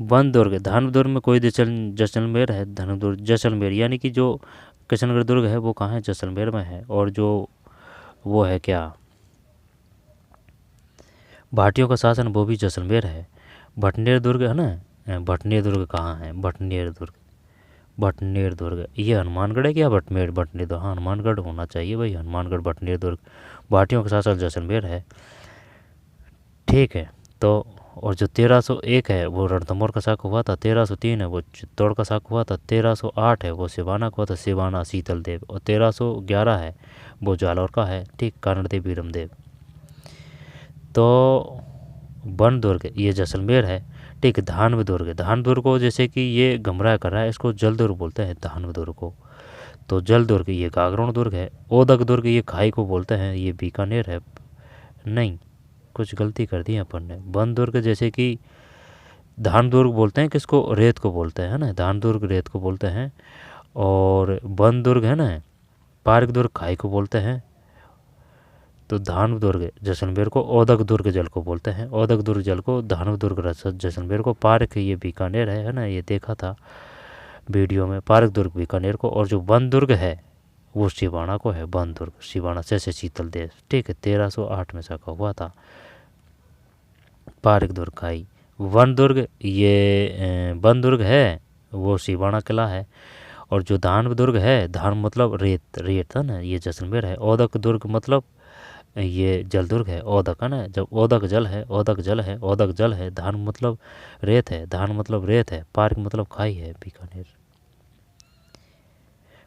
वन दुर्ग, धान दुर्ग में कोई जैसलमेर है, धनुर्दुर्ग जैसलमेर, यानी कि जो किशनगढ़ दुर्ग है वो कहाँ है, जैसलमेर में है, और जो वो है क्या भाटियों का शासन वो भी जैसलमेर है। भटनेर दुर्ग है ना, भटनेर दुर्ग कहाँ है, भटनेर दुर्ग, भटनेर दुर्ग ये हनुमानगढ़ है क्या, भटनेर दुर्ग, हाँ हनुमानगढ़ होना चाहिए भाई, हनुमानगढ़, भटनेर दुर्ग, भाटियों का शासन जैसलमेर है, ठीक है। तो और जो 1301 है वो रणथंभौर का शाक हुआ था, 1303 है वो चित्तौड़ का शाक हुआ था, 1308 है वो सिवाना का हुआ था, सिवाना शीतल देव, और 1311 है वो जालौर का है, ठीक, कारणदेव बीरमदेव। तो वन दुर्ग ये जैसलमेर है, ठीक, धानव दुर्ग, धान दुर्ग को जैसे कि ये गमराह कर रहा है, इसको जल दुर्ग बोलते हैं धानव दुर्ग को, तो जल दुर्ग ये गागरोण दुर्ग है। ओदक दुर्ग ये खाई को बोलते हैं, ये बीकानेर है, नहीं कुछ गलती कर दी अपन ने। वन दुर्ग जैसे कि धान दुर्ग बोलते हैं किसको, रेत को बोलते हैं ना, धान दुर्ग रेत को बोलते हैं, और वन दुर्ग है ना, पार्क दुर्ग खाई को बोलते हैं, तो धानव दुर्ग जैसलमेर को, ओदक दुर्ग जल को बोलते हैं, ओदक दुर्ग जल को, धानव दुर्ग जैसलमेर को, पार्क ये बीकानेर है ना, ये देखा था वीडियो में, पार्क दुर्ग बीकानेर को, और जो वन दुर्ग है वो सिवाना को है, वन दुर्ग सिवाना से शीतल देव, ठीक है, 1308 में शाखा हुआ था। पार्क दुर्ग खाई, वन दुर्ग ये वन दुर्ग है वो सिवाना किला है, और जो धानव दुर्ग है, धान मतलब रेत, रेत है ना, ये जैसलमेर है। ओदक दुर्ग मतलब ये जलदुर्ग है, ओदक है ना। जब ओदक जल है, ओदक जल है, ओदक जल है, धान मतलब रेत है, धान मतलब रेत है, पार्क मतलब खाई है, बीकानेर।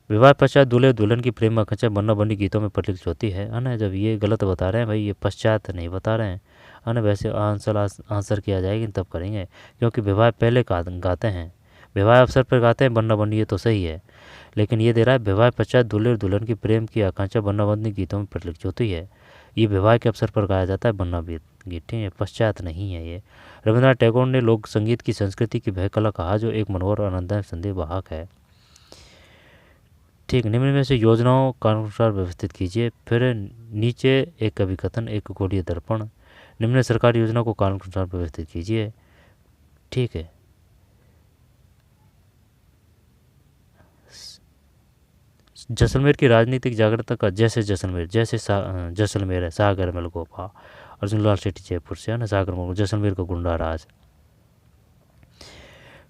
विवाह पश्चात दूल्हे दुल्हन की प्रेम आकांक्षा बन्ना बन्नी गीतों में प्रचलित होती है ना। जब ये गलत बता रहे हैं भाई, ये पश्चात नहीं बता रहे हैं, है ना। वैसे आंसर किया जाएगी तब करेंगे, क्योंकि विवाह पहले गाते हैं, विवाह अवसर पर गाते हैं बन्ना बन्नी, ये तो सही है। लेकिन ये दे रहा है विवाह पश्चात दूल्हे और दुल्हन की प्रेम की आकांक्षा बन्ना बन्नी गीतों में प्रचलित होती है। ये विवाह के अवसर पर गाया जाता है बन्ना गीत, ठीक है, पश्चात नहीं है ये। रविन्द्रनाथ टैगोर ने लोक संगीत की संस्कृति की वह कला कहा जो एक मनोहर और आनंददायक संदेश वाहक है। ठीक, निम्न में से योजनाओं का अनुसार व्यवस्थित कीजिए। फिर नीचे एक कवि कथन, एक गोलीय दर्पण। निम्न सरकारी योजना को कानून के अनुसार व्यवस्थित कीजिए। ठीक है, जैसलमेर की राजनीतिक जागरूकता का, जैसे जैसलमेर, जैसे जैसलमेर है, सागर मलगोपा, अर्जुन लाल शेट्टी जयपुर से, है ना। सागर मलगोपा जैसलमेर का गुंडा राज।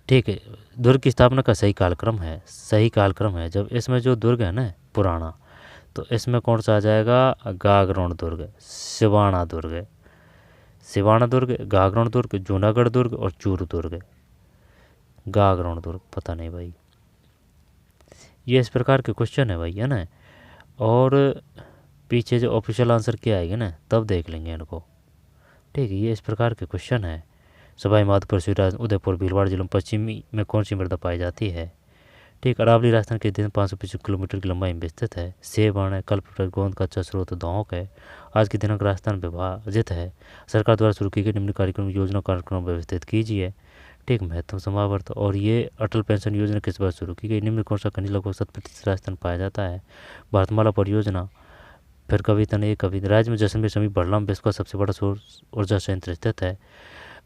ठीक है, दुर्ग की स्थापना का सही कालक्रम है, सही कालक्रम है। जब इसमें जो दुर्ग है ना पुराना, तो इसमें कौन सा आ जाएगा, गागरोण दुर्ग, सिवाना दुर्ग, सिवाना दुर्ग, गागरोण दुर्ग, जूनागढ़ दुर्ग और चूरू दुर्ग। गागरोण दुर्ग पता नहीं भाई, ये इस प्रकार के क्वेश्चन है भाई, है ना। और पीछे जो ऑफिशियल आंसर क्या आएगा ना, तब देख लेंगे इनको। ठीक है, ये इस प्रकार के क्वेश्चन है। सवाई माधोपुर, सिराज, उदयपुर, भीलवाड़ा जिलों में पश्चिमी में कौन सी मृदा पाई जाती है। ठीक, अरावली राजस्थान के दिन 525 किलोमीटर की लंबाई में स्थित है। सेवाण है, कल्प गोंद का अच्छा स्रोत दोहक है। आज के दिनांक राजस्थान विभाजित है। सरकार द्वारा शुरू की गई निम्न कार्यक्रम योजना कार्यक्रम व्यवस्थित कीजिए। ठीक, महत्व समावर्त। और ये अटल पेंशन योजना किस बार शुरू की गई, निम्न कौन सा खनिज लगभग 7% राजस्थान पाया जाता है। भारतमाला परियोजना। फिर कविता ने कवि, राज्य में जैसलमेर समीप बड़लाम विश्व का सबसे बड़ा सौर ऊर्जा संयंत्र स्थित है।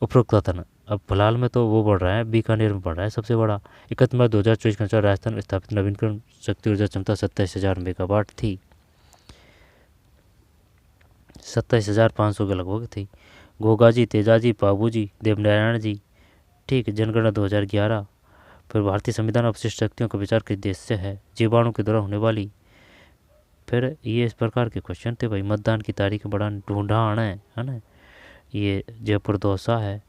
उपरोक्त कथन, अब फिलहाल में तो वो बढ़ रहा है, बीकानेर में बढ़ रहा है सबसे बड़ा। 31 मार्च 2024 के अनुसार राजस्थान में स्थापित नवीनकरण शक्ति ऊर्जा क्षमता 27,000 मेगावाट थी, 27,500 के लगभग थी। गोगाजी, तेजाजी, पाबूजी, देवनारायण जी। ठीक, जनगणना 2011। फिर भारतीय संविधान अपशिष्ट शक्तियों का विचार किस देश से है, जीवाणु के द्वारा होने वाली। फिर ये इस प्रकार के क्वेश्चन थे भाई। मतदान की तारीख बड़ा ढूंढाण है ना। ये जयपुर दौसा है।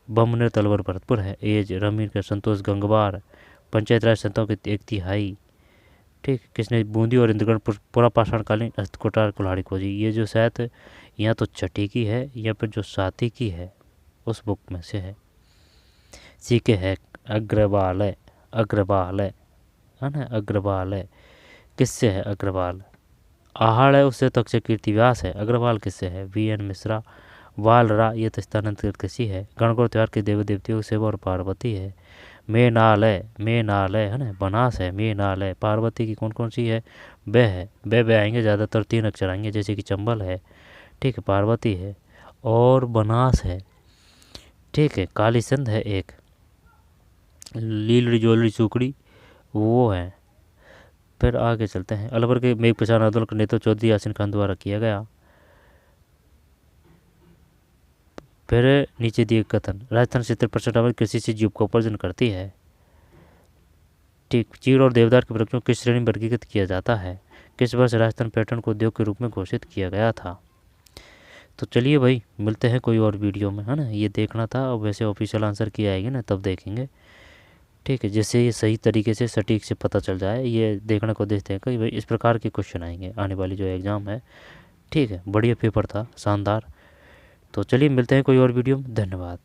बमनेर तलवर भरतपुर है। एज रमीर का संतोष गंगवार। पंचायत राज संस्थाओं की 1/3। ठीक, किसने बूंदी और इंद्रगढ़ पूरा पाषाणकालीन हस्तकुटार कुल्हाड़ी खोजी। ये जो शायद या तो छठी की है या फिर जो साथी की है उस बुक में से है। सीखे है, अग्रवाल है, अग्रवाल है ना, अग्रवाल है। किससे है अग्रवाल, आहड़ है उससे तो अक्षय कीर्ति व्यास है। अग्रवाल किससे है, VN मिश्रा। वालरा ये तो स्थानांतरित कृषि है। गणगौर त्यौहार के देवी देवतियों शिव और पार्वती है। मेनालय, मेनालय है ना, बनास है, मेनालय। पार्वती की कौन कौन सी है, बे है, बे आएंगे, ज़्यादातर 3 अक्षर आएंगे, जैसे कि चंबल है। ठीक है, पार्वती है और बनास है। ठीक है, काली सिंध है एक, लीलड़ी जोलड़ी सुकड़ी वो है। फिर आगे चलते हैं। अलवर के मेघ प्रसार आंदोलन का नेतृत्व चौधरी यासीन खान द्वारा किया गया। फिर नीचे दिए कथन, राजस्थान क्षेत्र 65% कृषि से जीविकोपार्जन करती है। ठीक, चीड़ और देवदार के वृक्षों किस श्रेणी में वर्गीकृत किया जाता है। किस वर्ष राजस्थान पर्यटन को उद्योग के रूप में घोषित किया गया था। तो चलिए भाई, मिलते हैं कोई और वीडियो में, है ना। ये देखना था, और वैसे ऑफिशियल आंसर किया आएगी ना तब देखेंगे। ठीक है, जिससे ये सही तरीके से सटीक से पता चल जाए, ये देखने को देखते हैं कि भाई इस प्रकार के क्वेश्चन आएंगे आने वाली जो एग्ज़ाम है। ठीक है, बढ़िया पेपर था, शानदार। तो चलिए मिलते हैं कोई और वीडियो में, धन्यवाद।